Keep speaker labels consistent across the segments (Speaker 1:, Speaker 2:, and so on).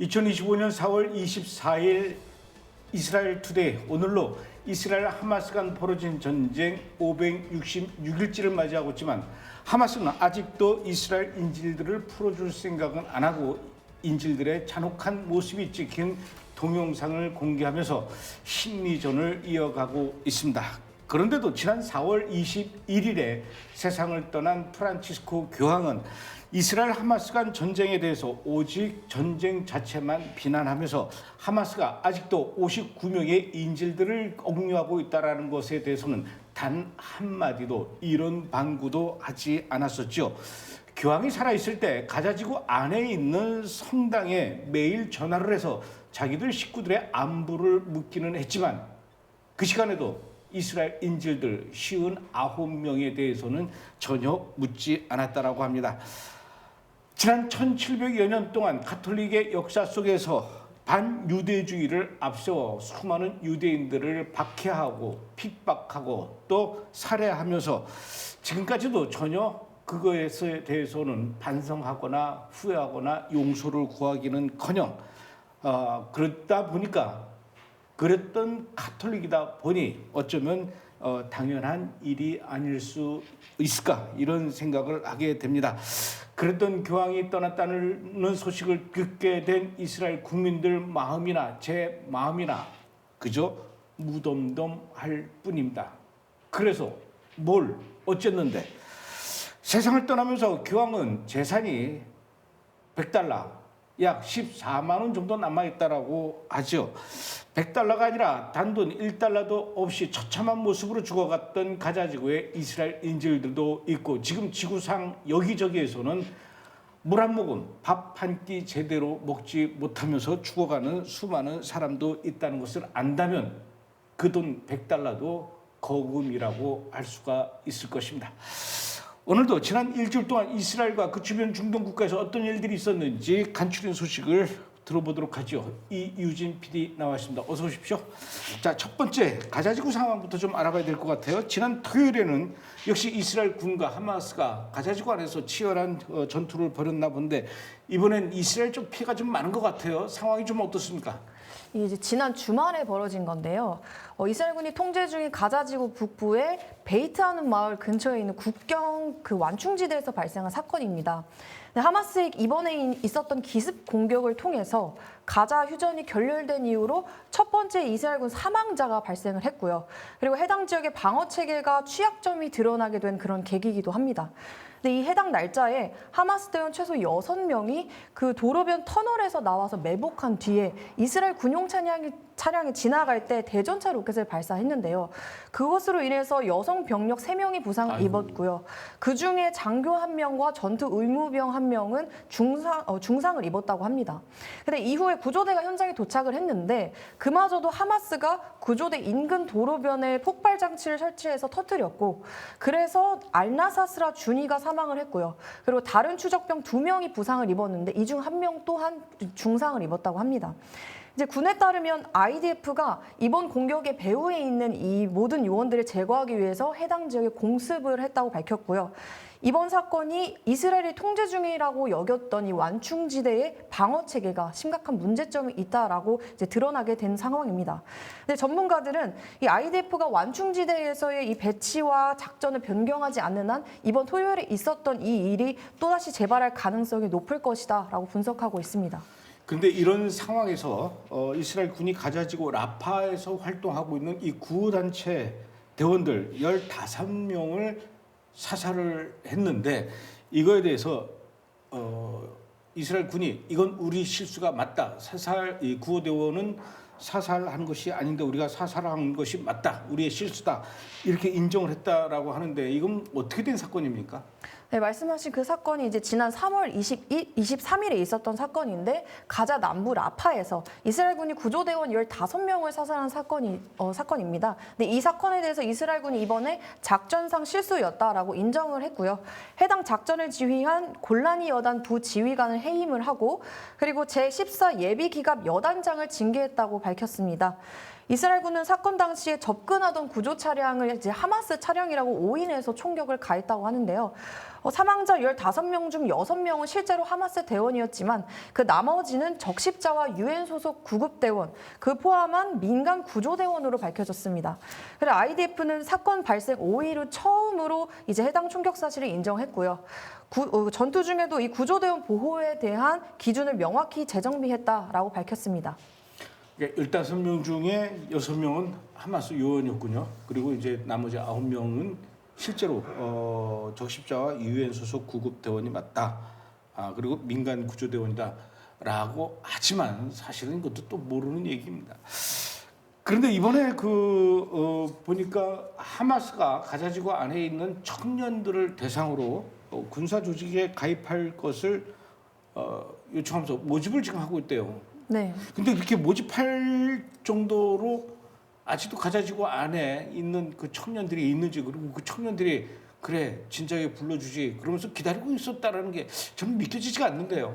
Speaker 1: 2025년 4월 24일 이스라엘 투데이, 오늘로 이스라엘 하마스 간 벌어진 전쟁 566일째를 맞이하고 있지만 하마스는 아직도 이스라엘 인질들을 풀어줄 생각은 안 하고 인질들의 잔혹한 모습이 찍힌 동영상을 공개하면서 심리전을 이어가고 있습니다. 그런데도 지난 4월 21일에 세상을 떠난 프란치스코 교황은 이스라엘 하마스 간 전쟁에 대해서 오직 전쟁 자체만 비난하면서 하마스가 아직도 59명의 인질들을 억류하고 있다는 것에 대해서는 단 한마디도 이런 방구도 하지 않았었죠. 교황이 살아있을 때 가자지구 안에 있는 성당에 매일 전화를 해서 자기들 식구들의 안부를 묻기는 했지만 그 시간에도 이스라엘 인질들 59명에 대해서는 전혀 묻지 않았다고 합니다. 지난 1700여 년 동안 가톨릭의 역사 속에서 반유대주의를 앞세워 수많은 유대인들을 박해하고 핍박하고 또 살해하면서 지금까지도 전혀 그거에 대해서는 반성하거나 후회하거나 용서를 구하기는커녕 그렇다 보니까 그랬던 가톨릭이다 보니 어쩌면 당연한 일이 아닐 수 있을까 이런 생각을 하게 됩니다. 그랬던 교황이 떠났다는 소식을 듣게 된 이스라엘 국민들 마음이나 제 마음이나 그저 무덤덤할 뿐입니다. 그래서 뭘 어쨌는데 세상을 떠나면서 교황은 재산이 100달러 약 14만 원 정도 남아있다라고 하죠. 100달러가 아니라 단돈 1달러도 없이 처참한 모습으로 죽어갔던 가자지구의 이스라엘 인질들도 있고 지금 지구상 여기저기에서는 물 한 모금, 밥 한 끼 제대로 먹지 못하면서 죽어가는 수많은 사람도 있다는 것을 안다면 그 돈 100달러도 거금이라고 할 수가 있을 것입니다. 오늘도 지난 일주일 동안 이스라엘과 그 주변 중동 국가에서 어떤 일들이 있었는지 간추린 소식을 들어보도록 하죠. 이유진 PD 나왔습니다. 어서 오십시오. 자, 첫 번째 가자지구 상황부터 좀 알아봐야 될 것 같아요. 지난 토요일에는 역시 이스라엘 군과 하마스가 가자지구 안에서 치열한 전투를 벌였나 본데 이번엔 이스라엘 쪽 피해가 좀 많은 것 같아요. 상황이 좀 어떻습니까?
Speaker 2: 이제 지난 주말에 벌어진 건데요. 이스라엘군이 통제 중인 가자지구 북부의 베이트하는 마을 근처에 있는 국경 그 완충지대에서 발생한 사건입니다. 하마스의 이번에 있었던 기습 공격을 통해서 가자 휴전이 결렬된 이후로 첫 번째 이스라엘군 사망자가 발생을 했고요. 그리고 해당 지역의 방어 체계가 취약점이 드러나게 된 그런 계기이기도 합니다. 근데 이 해당 날짜에 하마스 대원 최소 6명이 그 도로변 터널에서 나와서 매복한 뒤에 이스라엘 군용 차량이 지나갈 때 대전차 로켓을 발사했는데요. 그것으로 인해서 여성 병력 3명이 부상을 입었고요. 그중에 장교 1명과 전투 의무병 1명은 중상을 입었다고 합니다. 근데 이후에 구조대가 현장에 도착을 했는데 그마저도 하마스가 구조대 인근 도로변에 폭발 장치를 설치해서 터뜨렸고 그래서 알나사스라 준이가 사망을 했고요. 그리고 다른 추적병 2명이 부상을 입었는데 이 중 1명 또한 중상을 입었다고 합니다. 이제 군에 따르면 IDF가 이번 공격의 배후에 있는 이 모든 요원들을 제거하기 위해서 해당 지역에 공습을 했다고 밝혔고요. 이번 사건이 이스라엘이 통제 중이라고 여겼던 이 완충지대의 방어 체계가 심각한 문제점이 있다라고 이제 드러나게 된 상황입니다. 근데 전문가들은 이 IDF가 완충지대에서의 이 배치와 작전을 변경하지 않는 한 이번 토요일에 있었던 이 일이 또다시 재발할 가능성이 높을 것이다라고 분석하고 있습니다.
Speaker 1: 그런데 이런 상황에서 이스라엘 군이 가자지구 라파에서 활동하고 있는 이 구호단체 대원들 15명을 사살을 했는데 이거에 대해서 이스라엘 군이 이건 우리 실수가 맞다. 이 구호대원은 사살한 것이 아닌데 우리가 사살한 것이 맞다. 우리의 실수다. 이렇게 인정을 했다라고 하는데 이건 어떻게 된 사건입니까?
Speaker 2: 네, 말씀하신 그 사건이 이제 지난 3월 23일에 있었던 사건인데 가자 남부 라파에서 이스라엘군이 구조대원 15명을 사살한 사건입니다. 근데 이 사건에 대해서 이스라엘군이 이번에 작전상 실수였다라고 인정을 했고요. 해당 작전을 지휘한 골라니 여단 부지휘관을 해임을 하고 그리고 제14 예비기갑 여단장을 징계했다고 밝혔습니다. 이스라엘군은 사건 당시에 접근하던 구조 차량을 이제 하마스 차량이라고 오인해서 총격을 가했다고 하는데요. 사망자 15명 중 6명은 실제로 하마스 대원이었지만 그 나머지는 적십자와 유엔 소속 구급대원, 그 포함한 민간 구조대원으로 밝혀졌습니다. 그리고 IDF는 사건 발생 5일 후 처음으로 이제 해당 총격 사실을 인정했고요. 전투 중에도 이 구조대원 보호에 대한 기준을 명확히 재정비했다라고 밝혔습니다.
Speaker 1: 15명 중에 6명은 하마스 요원이었군요. 그리고 이제 나머지 9명은 실제로 적십자와 유엔 소속 구급대원이 맞다. 그리고 민간 구조대원이다라고 하지만 사실은 이것도 또 모르는 얘기입니다. 그런데 이번에 보니까 하마스가 가자지구 안에 있는 청년들을 대상으로 군사 조직에 가입할 것을 요청하면서 모집을 지금 하고 있대요.
Speaker 2: 네.
Speaker 1: 근데 이렇게 모집할 정도로 아직도 가자지구 안에 있는 그 청년들이 있는지, 그리고 그 청년들이 그래 진작에 불러주지 그러면서 기다리고 있었다라는 게 저는 믿겨지지가 않는데요.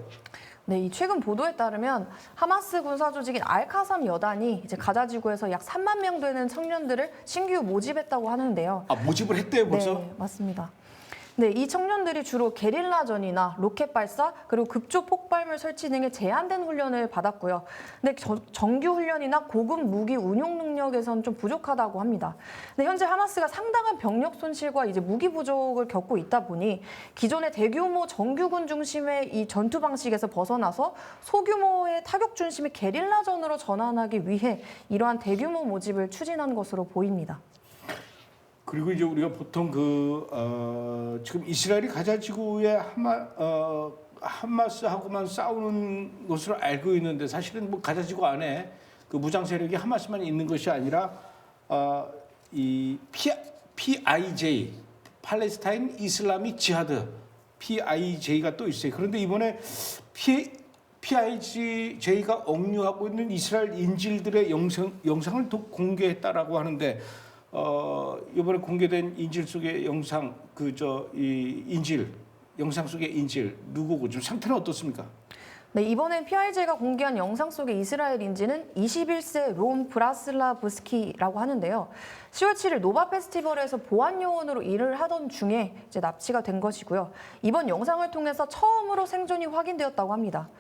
Speaker 2: 네, 이 최근 보도에 따르면 하마스 군사 조직인 알카삼 여단이 이제 가자지구에서 약 3만 명 되는 청년들을 신규 모집했다고 하는데요.
Speaker 1: 모집을 했대요 벌써?
Speaker 2: 네, 맞습니다. 네, 이 청년들이 주로 게릴라전이나 로켓 발사 그리고 급조 폭발물 설치 등의 제한된 훈련을 받았고요. 근데 정규 훈련이나 고급 무기 운용 능력에선 좀 부족하다고 합니다. 근데 현재 하마스가 상당한 병력 손실과 이제 무기 부족을 겪고 있다 보니 기존의 대규모 정규군 중심의 이 전투 방식에서 벗어나서 소규모의 타격 중심의 게릴라전으로 전환하기 위해 이러한 대규모 모집을 추진한 것으로 보입니다.
Speaker 1: 그리고 이제 우리가 보통 지금 이스라엘이 가자지구에 하마스하고만 싸우는 것으로 알고 있는데 사실은 뭐 가자지구 안에 그 무장 세력이 하마스만 있는 것이 아니라 이 PIJ 팔레스타인 이슬라미 지하드 PIJ가 또 있어요. 그런데 이번에 PIJ가 억류하고 있는 이스라엘 인질들의 영상을 또 공개했다라고 하는데. 이번에 공개된 인질 속의 영상 이 인질 영상 속의 인질 누구고 좀 상태는 어떻습니까?
Speaker 2: 네, 이번엔 PIJ가 공개한 영상 속의 이스라엘 인질은 21세 롬 브라슬라브스키라고 하는데요. 10월 7일 노바 페스티벌에서 보안 요원으로 일을 하던 중에 이제 납치가 된 것이고요. 이번 영상을 통해서 처음으로 생존이 확인되었다고 합니다.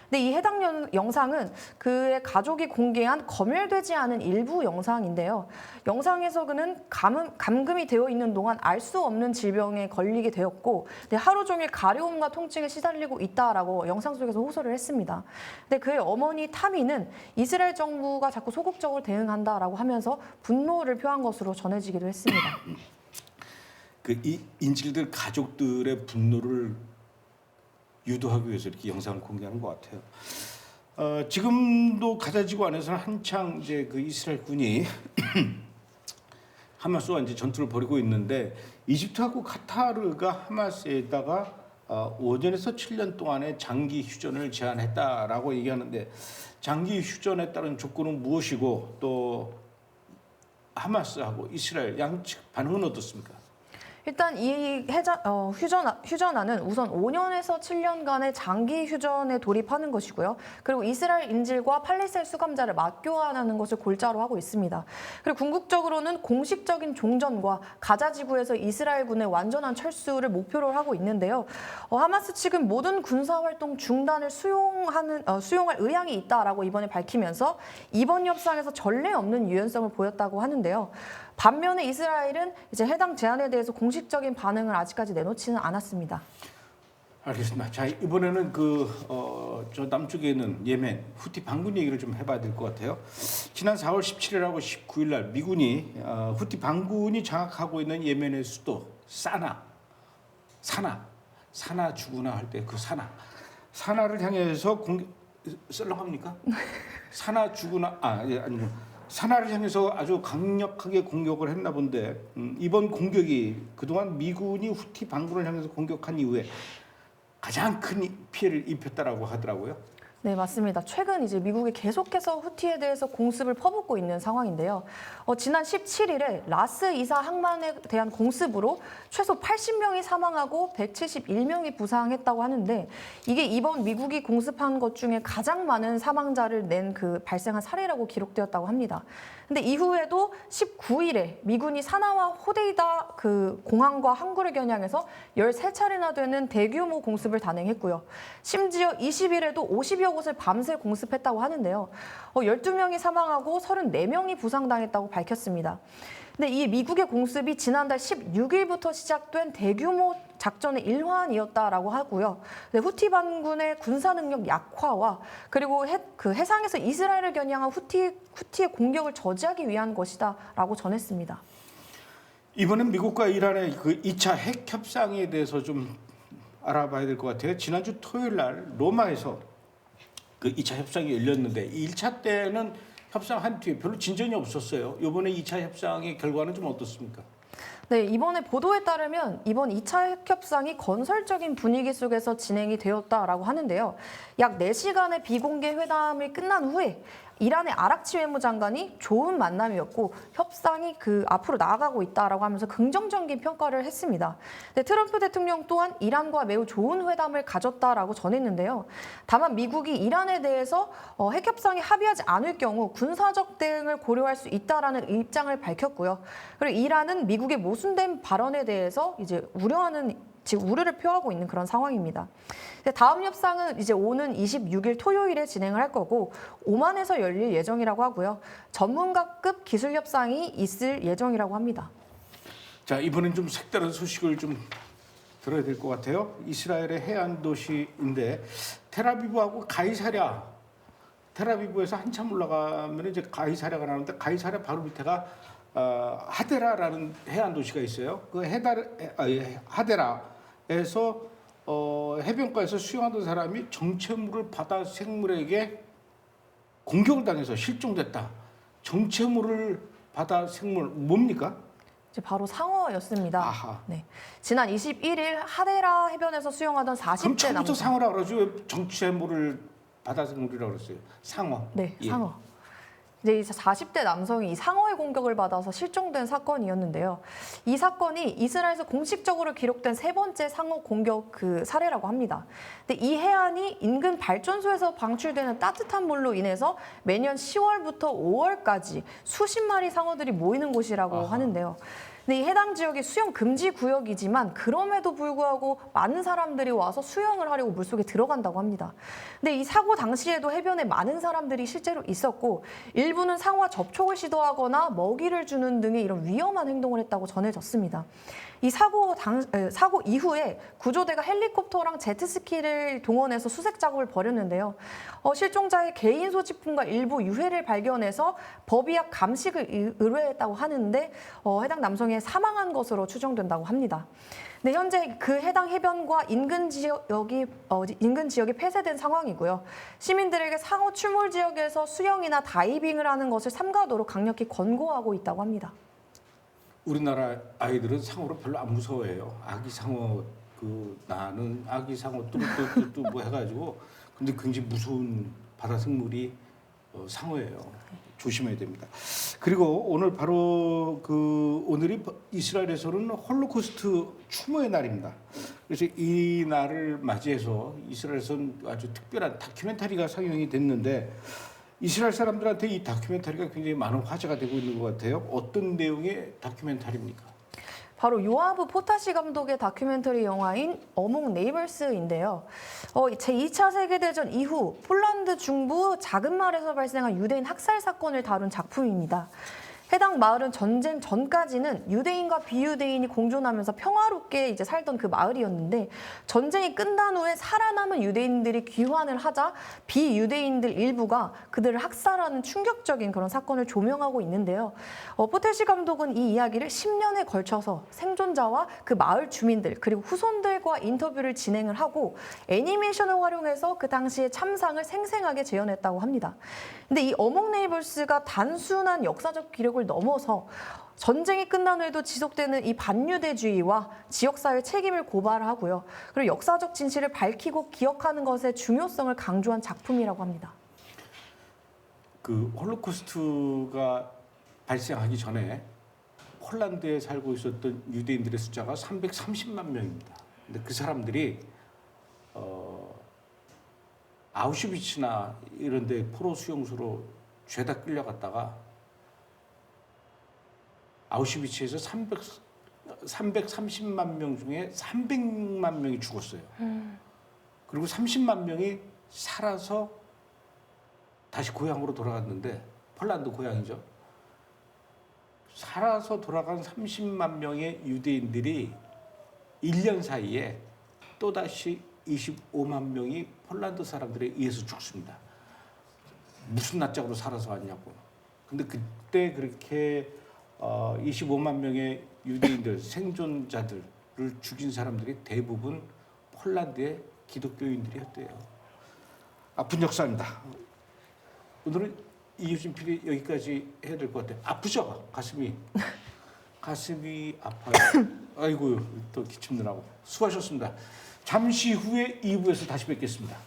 Speaker 2: 근데 이 해당 영상은 그의 가족이 공개한 검열되지 않은 일부 영상인데요. 영상에서 그는 감금이 되어 있는 동안 알 수 없는 질병에 걸리게 되었고 하루 종일 가려움과 통증에 시달리고 있다라고 영상 속에서 호소를 했습니다. 근데 그의 어머니 타미는 이스라엘 정부가 자꾸 소극적으로 대응한다라고 하면서 분노를 표한 것으로 전해지기도 했습니다.
Speaker 1: 이 인질들 가족들의 분노를 유도하기 위해서 이렇게 영상을 공개하는 것 같아요. 지금도 가자지구 안에서는 한창 이제 그 이스라엘군이 하마스와 이제 전투를 벌이고 있는데 이집트하고 카타르가 하마스에다가 5년에서 7년 동안의 장기 휴전을 제안했다라고 얘기하는데 장기 휴전에 따른 조건은 무엇이고 또 하마스하고 이스라엘 양측 반응은 어떻습니까?
Speaker 2: 일단 이 휴전안은 우선 5년에서 7년간의 장기 휴전에 돌입하는 것이고요. 그리고 이스라엘 인질과 팔레스타인 수감자를 맞교환하는 것을 골자로 하고 있습니다. 그리고 궁극적으로는 공식적인 종전과 가자지구에서 이스라엘군의 완전한 철수를 목표로 하고 있는데요. 하마스 측은 모든 군사활동 중단을 수용할 의향이 있다라고 이번에 밝히면서 이번 협상에서 전례 없는 유연성을 보였다고 하는데요. 반면에 이스라엘은 이제 해당 제안에 대해서 공식적인 반응을 아직까지 내놓지는 않았습니다.
Speaker 1: 알겠습니다. 자, 이번에는 저 남쪽에 있는 예멘 후티 반군 얘기를 좀 해봐야 될 것 같아요. 지난 4월 17일하고 19일 날 미군이 후티 반군이 장악하고 있는 예멘의 수도 사나 주구나 할 때 그 사나를 향해서 썰렁합니까? 사나 주구나 아니고. 사나를 향해서 아주 강력하게 공격을 했나 본데 이번 공격이 그동안 미군이 후티 반군을 향해서 공격한 이후에 가장 큰 피해를 입혔다라고 하더라고요.
Speaker 2: 네, 맞습니다. 최근 이제 미국이 계속해서 후티에 대해서 공습을 퍼붓고 있는 상황인데요. 지난 17일에 라스 이사 항만에 대한 공습으로 최소 80명이 사망하고 171명이 부상했다고 하는데 이게 이번 미국이 공습한 것 중에 가장 많은 사망자를 낸 그 발생한 사례라고 기록되었다고 합니다. 근데 이후에도 19일에 미군이 사나와 호데이다 그 공항과 항구를 겨냥해서 13차례나 되는 대규모 공습을 단행했고요. 심지어 20일에도 50여 곳을 밤새 공습했다고 하는데요. 12명이 사망하고 34명이 부상당했다고 밝혔습니다. 근데 이 미국의 공습이 지난달 16일부터 시작된 대규모 작전의 일환이었다라고 하고요. 후티 반군의 군사 능력 약화와 그리고 해상에서 이스라엘을 겨냥한 후티의 공격을 저지하기 위한 것이다라고 전했습니다.
Speaker 1: 이번엔 미국과 이란의 그 2차 핵 협상에 대해서 좀 알아봐야 될 것 같아요. 지난주 토요일 날 로마에서 그 2차 협상이 열렸는데 1차 때는 협상한 뒤에 별로 진전이 없었어요. 이번에 2차 협상의 결과는 좀 어떻습니까?
Speaker 2: 네, 이번에 보도에 따르면 이번 2차 핵협상이 건설적인 분위기 속에서 진행이 되었다라고 하는데요. 약 4시간의 비공개 회담이 끝난 후에 이란의 아락치 외무장관이 좋은 만남이었고 협상이 앞으로 나아가고 있다라고 하면서 긍정적인 평가를 했습니다. 네, 트럼프 대통령 또한 이란과 매우 좋은 회담을 가졌다라고 전했는데요. 다만 미국이 이란에 대해서 핵협상에 합의하지 않을 경우 군사적 대응을 고려할 수 있다라는 입장을 밝혔고요. 그리고 이란은 미국의 모순된 발언에 대해서 이제 지금 우려를 표하고 있는 그런 상황입니다. 다음 협상은 이제 오는 26일 토요일에 진행을 할 거고 오만에서 열릴 예정이라고 하고요. 전문가급 기술 협상이 있을 예정이라고 합니다.
Speaker 1: 자, 이번엔 좀 색다른 소식을 좀 들어야 될 것 같아요. 이스라엘의 해안 도시인데 텔아비브하고 가이사랴. 텔아비브에서 한참 올라가면 이제 가이사랴가 나오는데 가이사랴 바로 밑에가 하데라라는 해안 도시가 있어요. 그 하데라에서 해변가에서 수영하던 사람이 정체물을 바다 생물에게 공격을 당해서 실종됐다. 정체물을 바다 생물 뭡니까?
Speaker 2: 이제 바로 상어였습니다.
Speaker 1: 아하.
Speaker 2: 네, 지난 21일 하데라 해변에서 수영하던 40대
Speaker 1: 그럼 처음부터
Speaker 2: 남성.
Speaker 1: 상어라 그러죠. 왜 정체물을 바다 생물이라고 그랬어요? 상어.
Speaker 2: 네,
Speaker 1: 예.
Speaker 2: 상어. 이제 40대 남성이 이 상어의 공격을 받아서 실종된 사건이었는데요. 이 사건이 이스라엘에서 공식적으로 기록된 3번째 상어 공격 사례라고 합니다. 근데 이 해안이 인근 발전소에서 방출되는 따뜻한 물로 인해서 매년 10월부터 5월까지 수십 마리 상어들이 모이는 곳이라고 하는데요. 근데 이 해당 지역이 수영 금지 구역이지만 그럼에도 불구하고 많은 사람들이 와서 수영을 하려고 물속에 들어간다고 합니다. 근데 이 사고 당시에도 해변에 많은 사람들이 실제로 있었고 일부는 상어와 접촉을 시도하거나 먹이를 주는 등의 이런 위험한 행동을 했다고 전해졌습니다. 이 사고 이후에 구조대가 헬리콥터랑 제트스키를 동원해서 수색 작업을 벌였는데요. 실종자의 개인 소지품과 일부 유해를 발견해서 법의학 감식을 의뢰했다고 하는데 해당 남성이 사망한 것으로 추정된다고 합니다. 네, 현재 그 해당 해변과 인근 지역이 폐쇄된 상황이고요. 시민들에게 상어 출몰 지역에서 수영이나 다이빙을 하는 것을 삼가도록 강력히 권고하고 있다고 합니다.
Speaker 1: 우리나라 아이들은 상어를 별로 안 무서워해요. 아기 상어 나는 아기 상어 뚜루뚜루 뭐 해가지고 근데 굉장히 무서운 바다 생물이 상어예요. 조심해야 됩니다. 그리고 오늘 바로 오늘이 이스라엘에서는 홀로코스트 추모의 날입니다. 그래서 이 날을 맞이해서 이스라엘에서는 아주 특별한 다큐멘터리가 상영이 됐는데 이스라엘 사람들한테 이 다큐멘터리가 굉장히 많은 화제가 되고 있는 것 같아요. 어떤 내용의 다큐멘터리입니까?
Speaker 2: 바로 요아브 포타시 감독의 다큐멘터리 영화인 어몽 네이버스인데요. 제2차 세계대전 이후 폴란드 중부 작은 마을에서 발생한 유대인 학살 사건을 다룬 작품입니다. 해당 마을은 전쟁 전까지는 유대인과 비유대인이 공존하면서 평화롭게 이제 살던 그 마을이었는데 전쟁이 끝난 후에 살아남은 유대인들이 귀환을 하자 비유대인들 일부가 그들을 학살하는 충격적인 그런 사건을 조명하고 있는데요. 포테시 감독은 이 이야기를 10년에 걸쳐서 생존자와 그 마을 주민들 그리고 후손들과 인터뷰를 진행을 하고 애니메이션을 활용해서 그 당시의 참상을 생생하게 재현했다고 합니다. 근데 이 어몽 네이버스가 단순한 역사적 기록을 넘어서 전쟁이 끝난 후에도 지속되는 이 반유대주의와 지역사회 책임을 고발하고요. 그리고 역사적 진실을 밝히고 기억하는 것의 중요성을 강조한 작품이라고 합니다.
Speaker 1: 그 홀로코스트가 발생하기 전에 폴란드에 살고 있었던 유대인들의 숫자가 330만 명입니다. 근데 그 사람들이 아우슈비츠나 이런 데 포로 수용소로 죄다 끌려갔다가 아우슈비츠에서 330만 명 중에 300만 명이 죽었어요. 그리고 30만 명이 살아서 다시 고향으로 돌아갔는데, 폴란드 고향이죠. 살아서 돌아간 30만 명의 유대인들이 1년 사이에 또다시 25만 명이 폴란드 사람들에 의해서 죽습니다. 무슨 낯짝으로 살아서 왔냐고. 근데 그때 그렇게 25만 명의 유대인들, 생존자들을 죽인 사람들이 대부분 폴란드의 기독교인들이었대요. 아픈 역사입니다. 오늘은 이효진 PD 여기까지 해야 될 것 같아요. 아프죠? 가슴이 아파요. 아이고, 또 기침 나고. 수고하셨습니다. 잠시 후에 2부에서 다시 뵙겠습니다.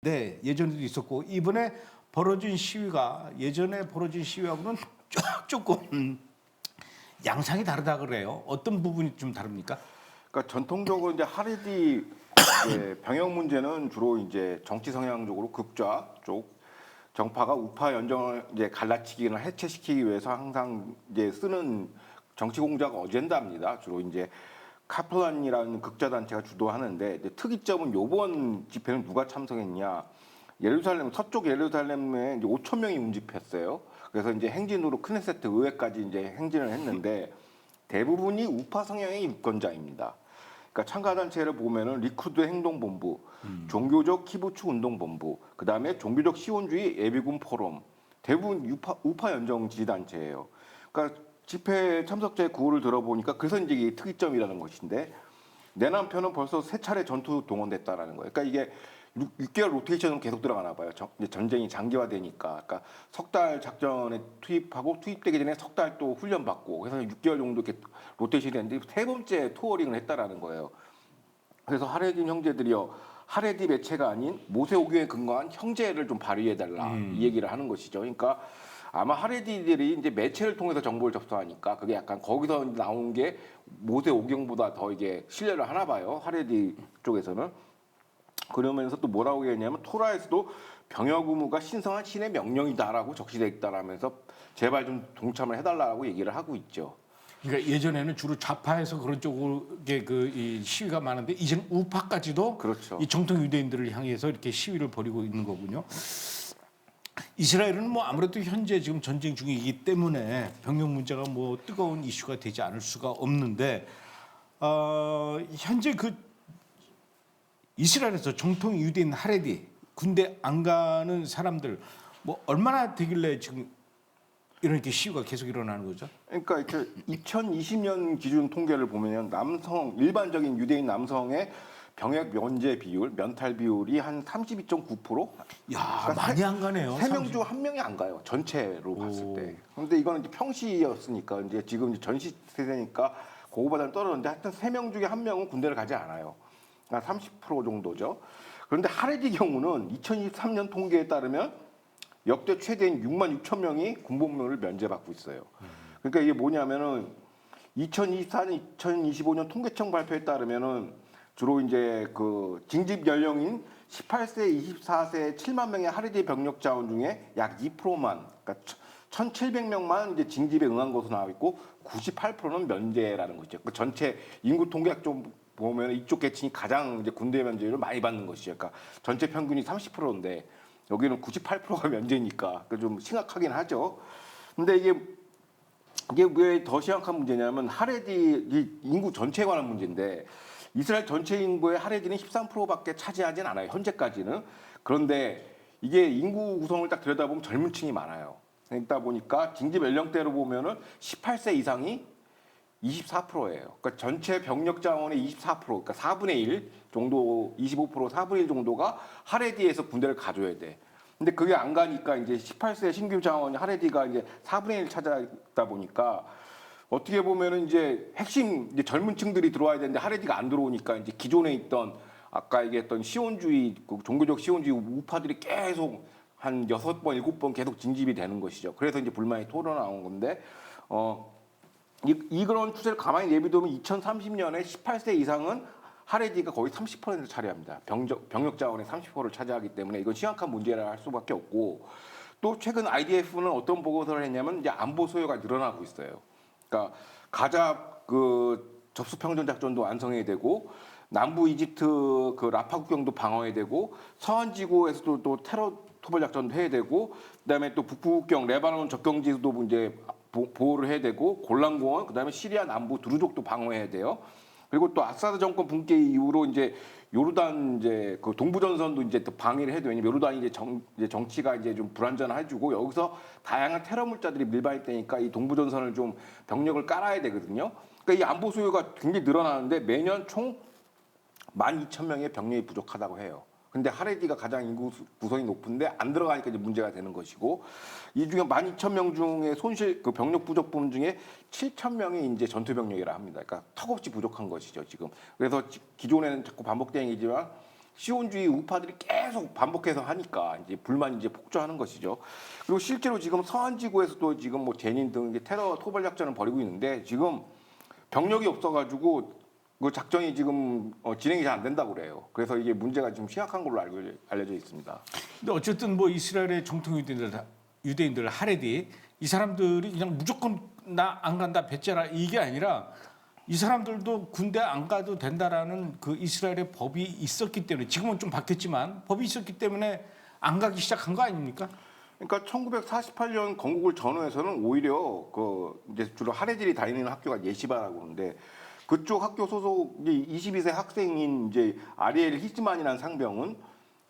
Speaker 1: 네, 예전에도 있었고 이번에 벌어진 시위가 예전에 벌어진 시위하고는 조금 양상이 다르다 그래요. 어떤 부분이 좀 다릅니까?
Speaker 3: 그러니까 전통적으로 이제 하레디 병역 문제는 주로 이제 정치 성향적으로 극좌 쪽 정파가 우파 연정을 이제 갈라치기나 해체시키기 위해서 항상 이제 쓰는 정치 공작 어젠다입니다. 주로 이제 카플란이라는 극좌 단체가 주도하는데 특이점은 이번 집회는 누가 참석했냐? 예루살렘 서쪽 예루살렘에 이제 5천 명이 운집했어요. 그래서 이제 행진으로 크네세트 의회까지 이제 행진을 했는데 대부분이 우파 성향의 유권자입니다. 그러니까 참가 단체를 보면은 리쿠드 행동본부, 종교적 키부츠 운동본부, 그 다음에 종교적 시온주의 예비군 포럼, 대부분 우파 연정 지지 단체예요. 그러니까 집회 참석자의 구호를 들어보니까 그래서 이제 이게 특이점이라는 것인데 내 남편은 벌써 3차례 전투 동원됐다라는 거예요. 그러니까 이게 6개월 로테이션은 계속 들어가나 봐요. 이제 전쟁이 장기화되니까. 그러니까 석 달 작전에 투입하고 투입되기 전에 석 달 또 훈련 받고 그래서 6개월 정도 이렇게 로테이션이 됐는데 3번째 투어링을 했다라는 거예요. 그래서 하레디 형제들이요. 하레디 매체가 아닌 모세오경에 근거한 형제를 좀 발휘해달라 이 얘기를 하는 것이죠. 그러니까 아마 하레디들이 이제 매체를 통해서 정보를 접수하니까 그게 약간 거기서 나온 게 모세오경보다 더 이게 신뢰를 하나 봐요. 하레디 쪽에서는. 그러면서 또 뭐라고 얘기했냐면 토라에서도 병역 의무가 신성한 신의 명령이다라고 적시돼 있다라면서 제발 좀 동참을 해달라고 얘기를 하고 있죠.
Speaker 1: 그러니까 예전에는 주로 좌파에서 그런 쪽으로 이 시위가 많은데 이제는 우파까지도
Speaker 3: 그렇죠.
Speaker 1: 이 정통 유대인들을 향해서 이렇게 시위를 벌이고 있는 거군요. 이스라엘은 뭐 아무래도 현재 지금 전쟁 중이기 때문에 병역 문제가 뭐 뜨거운 이슈가 되지 않을 수가 없는데 현재 그 이스라엘에서 정통 유대인 하레디 군대 안 가는 사람들 뭐 얼마나 되길래 지금 이렇게 시위가 계속 일어나는 거죠?
Speaker 3: 그러니까 이렇게 2020년 기준 통계를 보면 일반적인 유대인 남성의 병역 면제 비율, 면탈 비율이 한 32.9%.
Speaker 1: 야, 많이 안 가네요.
Speaker 3: 3명 중 1명이 안 가요. 전체로 봤을 때. 그런데 이거는 이제 평시였으니까 이제 지금 이제 전시 세대니까 그거보다는 떨어졌는데 하여튼 3명 중에 1명은 군대를 가지 않아요. 그러니까 30% 정도죠. 그런데 하레디 경우는 2023년 통계에 따르면 역대 최대인 6만 6천 명이 군복무를 면제받고 있어요. 그러니까 이게 뭐냐면은 2024년, 2025년 통계청 발표에 따르면은 주로 이제 그 징집 연령인 18세, 24세 7만 명의 하레디 병력 자원 중에 약 2%만, 그러니까 1,700명만 이제 징집에 응한 것으로 나와 있고 98%는 면제라는 거죠. 그 전체 인구 통계학 좀 보면 이쪽 계층이 가장 이제 군대 면제를 많이 받는 것이죠. 그러니까 전체 평균이 30%인데 여기는 98%가 면제니까 좀 심각하긴 하죠. 근데 이게 왜 더 심각한 문제냐면 하레디 인구 전체에 관한 문제인데 이스라엘 전체 인구의 하레디는 13%밖에 차지하진 않아요. 현재까지는. 그런데 이게 인구 구성을 딱 들여다보면 젊은 층이 많아요. 그러다 보니까 징집 연령대로 보면은 18세 이상이 24%예요. 그러니까 전체 병력 자원의 24%, 그러니까 4분의 1 정도, 25%, 4분의 1 정도가 하레디에서 군대를 가줘야 돼. 근데 그게 안 가니까 이제 18세 신규 자원 하레디가 이제 4분의 1 찾아다 보니까 어떻게 보면은 이제 핵심 이제 젊은 층들이 들어와야 되는데 하레디가 안 들어오니까 이제 기존에 있던 아까 얘기했던 시온주의, 그 종교적 시온주의 우파들이 계속 한 6번, 7번 계속 징집이 되는 것이죠. 그래서 이제 불만이 토로나온 건데, 그런 추세를 가만히 내비두면 2030년에 18세 이상은 하레디가 거의 30%를 차지합니다. 병력 자원의 30%를 차지하기 때문에 이건 심각한 문제라 할 수밖에 없고, 또 최근 IDF는 어떤 보고서를 했냐면 이제 안보 소요가 늘어나고 있어요. 그러니까 가자 그 접수 평전 작전도 완성해야 되고 남부 이집트 그 라파 국경도 방어해야 되고 서한 지구에서도 또 테러 토벌 작전도 해야 되고 그다음에 또 북부 국경 레바논 접경지도 이제 보호를 해야 되고 골란공원 그다음에 시리아 남부 두루족도 방어해야 돼요. 그리고 또 아사드 정권 붕괴 이후로 이제 요르단 이제 그 동부 전선도 이제 또 방위를 해도 왜냐면 요르단이 이제 정치가 이제 좀 불안전해지고 여기서 다양한 테러 물자들이 밀반입되니까 이 동부 전선을 좀 병력을 깔아야 되거든요. 그러니까 이 안보 수요가 굉장히 늘어나는데 매년 총 12,000명의 병력이 부족하다고 해요. 근데 하레디가 가장 인구 구성이 높은데 안 들어가니까 이제 문제가 되는 것이고 이 중에 12,000명 중에 손실 그 병력 부족 부분 중에 7,000명이 이제 전투 병력이라 합니다. 그러니까 턱없이 부족한 것이죠 지금. 그래서 기존에는 자꾸 반복된 얘기지만 시온주의 우파들이 계속 반복해서 하니까 이제 불만이 이제 폭주하는 것이죠. 그리고 실제로 지금 서한 지구에서도 지금 뭐 제닌 등 이제 테러 토벌 작전을 벌이고 있는데 지금 병력이 없어가지고 그 작전이 지금 진행이 잘 안 된다고 그래요. 그래서 이게 문제가 지금 심각한 걸로 알려져 있습니다.
Speaker 1: 근데 어쨌든 뭐 이스라엘의 정통 유대인들 하레디 이 사람들이 그냥 무조건 나 안 간다 배째라 이게 아니라 이 사람들도 군대 안 가도 된다라는 그 이스라엘의 법이 있었기 때문에 지금은 좀 바뀌었지만 법이 있었기 때문에 안 가기 시작한 거 아닙니까?
Speaker 3: 그러니까 1948년 건국을 전후해서는 오히려 그 이제 주로 하레디들이 다니는 학교가 예시바라고 하는데 그쪽 학교 소속이 22세 학생인 이제 아리엘 히즈만이라는 상병은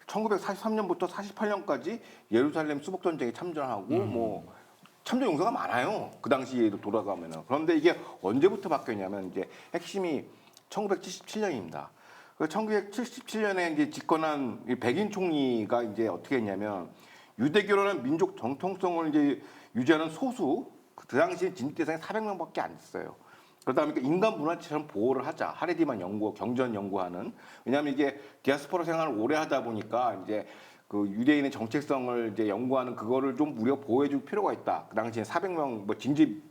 Speaker 3: 1943년부터 48년까지 예루살렘 수복 전쟁에 참전하고 뭐 참전 용사가 많아요. 그 당시에도 돌아가면은. 그런데 이게 언제부터 바뀌었냐면 이제 핵심이 1977년입니다. 그 1977년에 이제 집권한 백인 총리가 이제 어떻게 했냐면 유대교라는 민족 정통성을 이제 유지하는 소수 그 당시 진입 대상이 400명밖에 안 됐어요. 그러다 보니까 인간 문화체처럼 보호를 하자. 하레디만 경전 연구하는. 왜냐하면 이게 디아스포라 생활을 오래 하다 보니까 이제 그 유대인의 정체성을 이제 연구하는 그거를 좀 우리가 보호해줄 필요가 있다. 그 당시에 400명 뭐 징집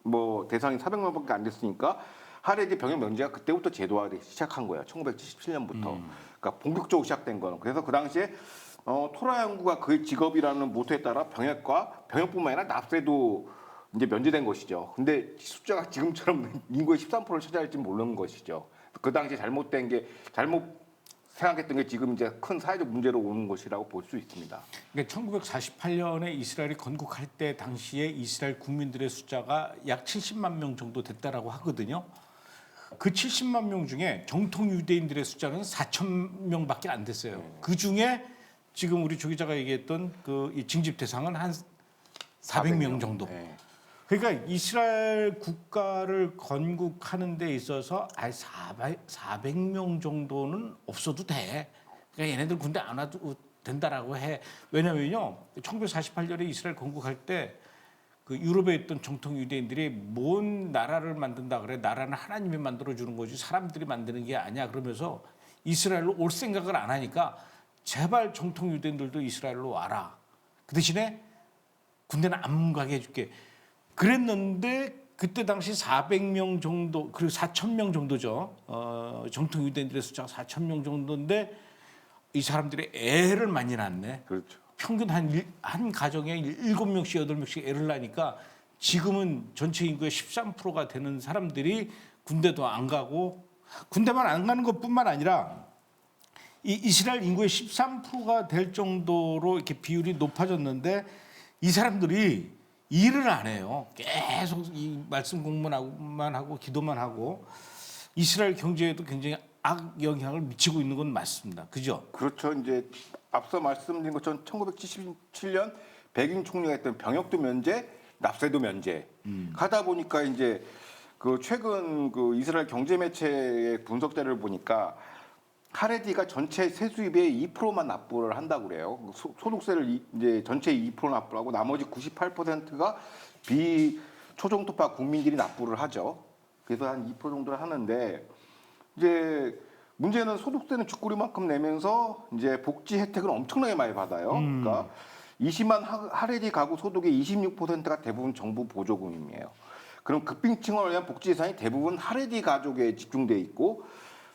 Speaker 3: 뭐 대상이 400명밖에 안 됐으니까 하레디 병역 면제가 그때부터 제도화되기 시작한 거예요. 1977년부터. 그러니까 본격적으로 시작된 거는. 그래서 그 당시에 토라 연구가 그의 직업이라는 모토에 따라 병역뿐만 아니라 납세도 이제 면제된 것이죠. 근데 숫자가 지금처럼 인구의 13%를 차지할지 모르는 것이죠. 그 당시 잘못 생각했던 게 지금 이제 큰 사회적 문제로 오는 것이라고 볼 수 있습니다.
Speaker 1: 그러니까 1948년에 이스라엘이 건국할 때 당시에 이스라엘 국민들의 숫자가 약 70만 명 정도 됐다라고 하거든요. 그 70만 명 중에 정통 유대인들의 숫자는 4천 명밖에 안 됐어요. 그 중에 지금 우리 조 기자가 얘기했던 이 징집 대상은 한 400명 정도.
Speaker 3: 네.
Speaker 1: 그러니까 이스라엘 국가를 건국하는 데 있어서 400명 정도는 없어도 돼. 그러니까 얘네들 군대 안 와도 된다라고 해. 왜냐면요, 1948년에 이스라엘 건국할 때 그 유럽에 있던 정통 유대인들이 뭔 나라를 만든다 그래. 나라는 하나님이 만들어 주는 거지 사람들이 만드는 게 아니야. 그러면서 이스라엘로 올 생각을 안 하니까 제발 정통 유대인들도 이스라엘로 와라. 그 대신에 군대는 안 가게 해줄게. 그랬는데 그때 당시 400명 정도 그리고 4,000명 정도죠. 정통 유대인들의 숫자가 4,000명 정도인데 이 사람들이 애를 많이 낳네.
Speaker 3: 그렇죠.
Speaker 1: 평균 한 가정에 7명씩 8명씩 애를 낳으니까 지금은 전체 인구의 13%가 되는 사람들이 군대도 안 가고 군대만 안 가는 것뿐만 아니라 이 이스라엘 인구의 13%가 될 정도로 이렇게 비율이 높아졌는데 이 사람들이 일을 안 해요. 계속 이 말씀 공부만 하고 기도만 하고 이스라엘 경제에도 굉장히 악영향을 미치고 있는 건 맞습니다. 그죠?
Speaker 3: 그렇죠. 이제 앞서 말씀드린 것처럼 1977년 백인 총리가 했던 병역도 면제, 납세도 면제. 하다 보니까 이제 그 최근 그 이스라엘 경제 매체의 분석 자료를 보니까 하레디가 전체 세수입의 2%만 납부를 한다고 그래요. 소득세를 이제 전체 2% 납부를 하고 나머지 98%가 비초중투파 국민들이 납부를 하죠. 그래서 한 2% 정도를 하는데 이제 문제는 소득세는 쥐꼬리만큼 내면서 이제 복지 혜택은 엄청나게 많이 받아요. 그러니까 20만 하레디 가구 소득의 26%가 대부분 정부 보조금이에요. 그럼 극빈층을 위한 복지 예산이 대부분 하레디 가족에 집중돼 있고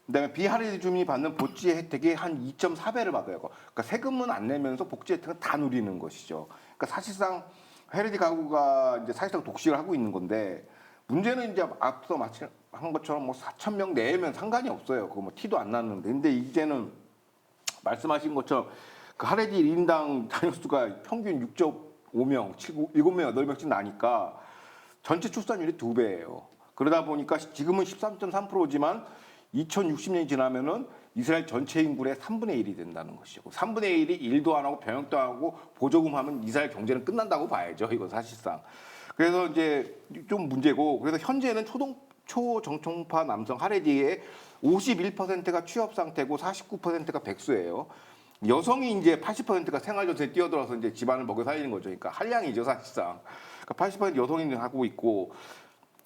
Speaker 3: 그다음에 비하레디 주민이 받는 복지 혜택이 한 2.4배를 받아요. 그러니까 세금은 안 내면서 복지 혜택은 다 누리는 것이죠. 그러니까 사실상 하레디 가구가 이제 사실상 독식을 하고 있는 건데 문제는 이제 앞서 한 것처럼 뭐 4,000명 내면 상관이 없어요. 그거 뭐 티도 안 났는데. 근데 이제는 말씀하신 것처럼 그 하레디 1인당 자녀수가 평균 6.5명, 7명, 8명씩 나니까 전체 출산율이 2배예요. 그러다 보니까 지금은 13.3%지만 2060년이 지나면은 이스라엘 전체 인구의 3분의 1이 된다는 것이죠. 3분의 1이 일도 안 하고 병역도 안 하고 보조금 하면 이스라엘 경제는 끝난다고 봐야죠. 이건 사실상. 그래서 이제 좀 문제고 그래서 현재는 초정통파 남성 하레디의 51%가 취업 상태고 49%가 백수예요. 여성이 이제 80%가 생활전선에 뛰어들어서 이제 집안을 먹여 살리는 거죠. 그러니까 한량이죠 사실상. 그러니까 80% 여성이 하고 있고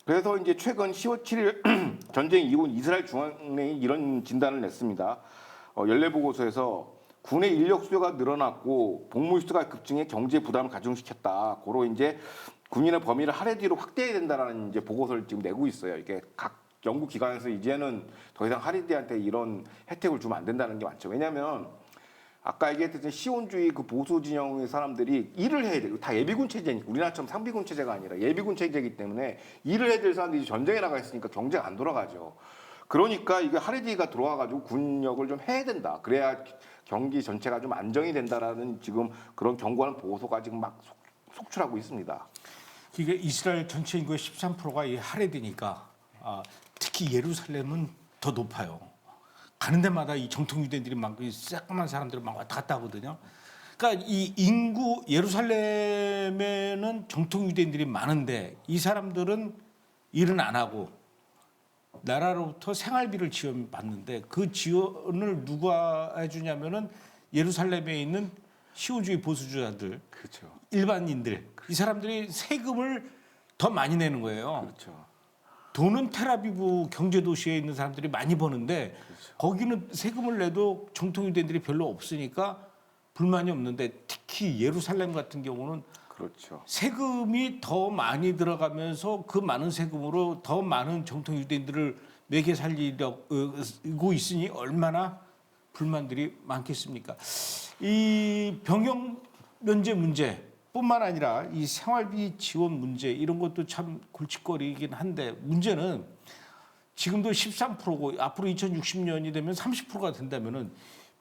Speaker 3: 그래서 이제 최근 10월 7일 전쟁 이후 이스라엘 중앙은행이 이런 진단을 냈습니다. 연례 보고서에서 군의 인력 수요가 늘어났고 복무 수가 급증해 경제 부담을 가중시켰다. 고로 이제 군인의 범위를 하레디로 확대해야 된다라는 이제 보고서를 지금 내고 있어요. 이게 각 연구 기관에서 이제는 더 이상 하레디한테 이런 혜택을 주면 안 된다는 게 많죠. 왜냐하면 아까 얘기했듯이 시온주의 그 보수 진영의 사람들이 일을 해야 돼요. 다 예비군 체제니까 우리나라처럼 상비군 체제가 아니라 예비군 체제이기 때문에 일을 해야 될 사람들이 전쟁에 나가 있으니까 경제가 안 돌아가죠. 그러니까 이게 하레디가 들어와가지고 군역을 좀 해야 된다. 그래야 경기 전체가 좀 안정이 된다라는 지금 그런 경고하는 보고서가 지금 막 속출하고 있습니다.
Speaker 1: 이게 이스라엘 전체 인구의 13%가 이 하레디니까 특히 예루살렘은 더 높아요. 가는 데마다 이 정통 유대인들이 막 새까만 사람들이 막 왔다 갔다 하거든요. 그러니까 이 인구 예루살렘에는 정통 유대인들이 많은데 이 사람들은 일은 안 하고 나라로부터 생활비를 지원받는데 그 지원을 누가 해주냐면은 예루살렘에 있는 시온주의 보수주자들,
Speaker 3: 그렇죠.
Speaker 1: 일반인들 이 사람들이 세금을 더 많이 내는 거예요.
Speaker 3: 그렇죠.
Speaker 1: 돈은 텔아비브 경제도시에 있는 사람들이 많이 버는데
Speaker 3: 그렇죠.
Speaker 1: 거기는 세금을 내도 정통 유대인들이 별로 없으니까 불만이 없는데 특히 예루살렘 같은 경우는
Speaker 3: 그렇죠.
Speaker 1: 세금이 더 많이 들어가면서 그 많은 세금으로 더 많은 정통 유대인들을 매개 살리고 있으니 얼마나 불만들이 많겠습니까? 이 병역 면제 문제뿐만 아니라 이 생활비 지원 문제 이런 것도 참 골칫거리이긴 한데 문제는 지금도 13%고 앞으로 2060년이 되면 30%가 된다면은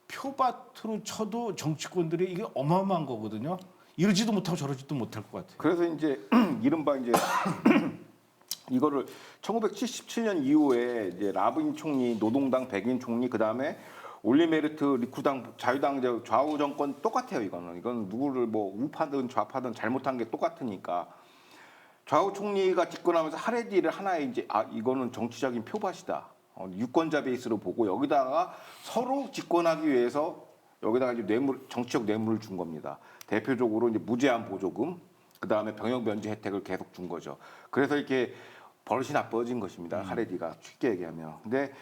Speaker 1: 표밭으로 쳐도 정치권들이 이게 어마어마한 거거든요. 이러지도 못하고 저러지도 못할 것 같아요.
Speaker 3: 그래서 이제 이른바 이제 이거를 1977년 이후에 이제 라빈 총리, 노동당 백인 총리, 그 다음에 올리메르트 리쿠당 자유당 좌우 정권 똑같아요. 이건 누구를 뭐 우파든 좌파든 잘못한 게 똑같으니까 좌우 총리가 집권하면서 하레디를 하나의 이제 이거는 정치적인 표밭이다. 유권자 베이스로 보고 여기다가 서로 집권하기 위해서 여기다가 이제 정치적 뇌물을 준 겁니다. 대표적으로 이제 무제한 보조금, 그 다음에 병역 면제 혜택을 계속 준 거죠. 그래서 이렇게 버릇이 나빠진 것입니다. 하레디가 쉽게 얘기하면. 근데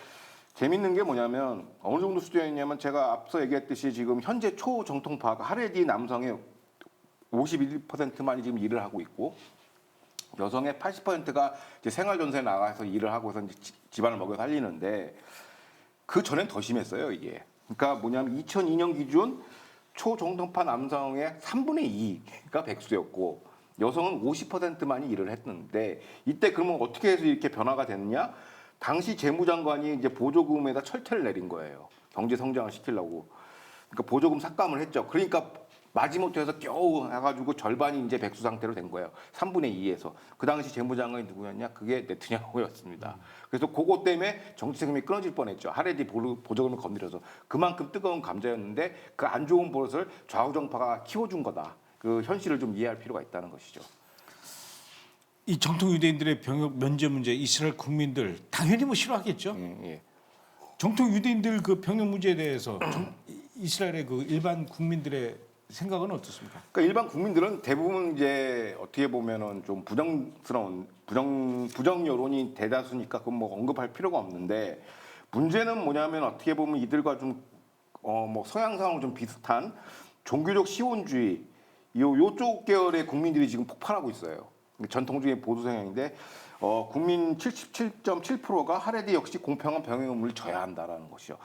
Speaker 3: 재밌는 게 뭐냐면 어느 정도 수준이냐면 제가 앞서 얘기했듯이 지금 현재 초정통파가 하레디 남성의 51%만이 지금 일을 하고 있고 여성의 80%가 이제 생활전선에 나가서 일을 하고서 이제 집안을 먹여 살리는데 그 전엔 더 심했어요 이게. 그러니까 뭐냐면 2002년 기준 초정통파 남성의 3분의 2가 백수였고 여성은 50%만이 일을 했는데 이때 그러면 어떻게 해서 이렇게 변화가 됐느냐? 당시 재무장관이 이제 보조금에다 철퇴를 내린 거예요. 경제 성장을 시키려고. 그러니까 보조금 삭감을 했죠. 그러니까 마지못해서 겨우 해가지고 절반이 이제 백수 상태로 된 거예요. 3분의 2에서. 그 당시 재무장관이 누구였냐? 그게 네트냐후였습니다. 그래서 그것 때문에 정치 세금이 끊어질 뻔했죠. 하레디 보조금을 건드려서. 그만큼 뜨거운 감자였는데 그 안 좋은 버릇을 좌우정파가 키워준 거다. 그 현실을 좀 이해할 필요가 있다는 것이죠.
Speaker 1: 이 정통 유대인들의 병역 면제 문제 이스라엘 국민들 당연히 뭐 싫어하겠죠.
Speaker 3: 예.
Speaker 1: 정통 유대인들 그 병역 문제에 대해서 이스라엘의 그 일반 국민들의 생각은 어떻습니까?
Speaker 3: 그러니까 일반 국민들은 대부분 이제 어떻게 보면은 좀 부정 여론이 대다수니까 그건 뭐 언급할 필요가 없는데 문제는 뭐냐면 어떻게 보면 이들과 좀 뭐 서양상으로 좀 비슷한 종교적 시온주의 요쪽 계열의 국민들이 지금 폭발하고 있어요. 전통적인 보수 성향인데 국민 77.7%가 하레디 역시 공평한 병역 의무를 져야 한다라는 것이요.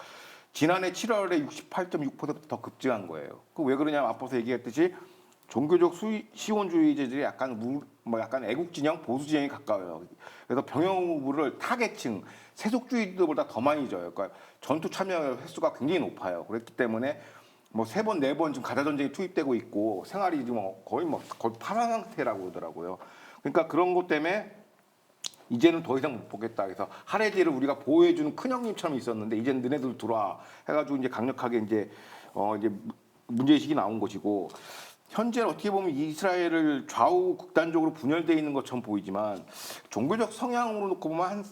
Speaker 3: 지난해 7월에 68.6%더 급증한 거예요. 그 왜 그러냐면 앞서서 얘기했듯이 종교적 시온주의자들이 약간 애국 진영, 보수 진영에 가까워요. 그래서 병역 의무를 타겟층, 세속주의들보다 더 많이 져요. 그러니까 전투 참여 횟수가 굉장히 높아요. 그렇기 때문에 뭐 3번, 4번 지금 가자 전쟁이 투입되고 있고 생활이 지금 거의 파란 상태라고 그러더라고요. 그러니까 그런 것 때문에 이제는 더 이상 못 보겠다. 그래서 하레디를 우리가 보호해주는 큰형님처럼 있었는데 이제는 너네들 들어와 해가지고 이제 강력하게 이제 문제의식이 나온 것이고 현재 어떻게 보면 이스라엘을 좌우 극단적으로 분열되어 있는 것처럼 보이지만 종교적 성향으로 놓고 보면 한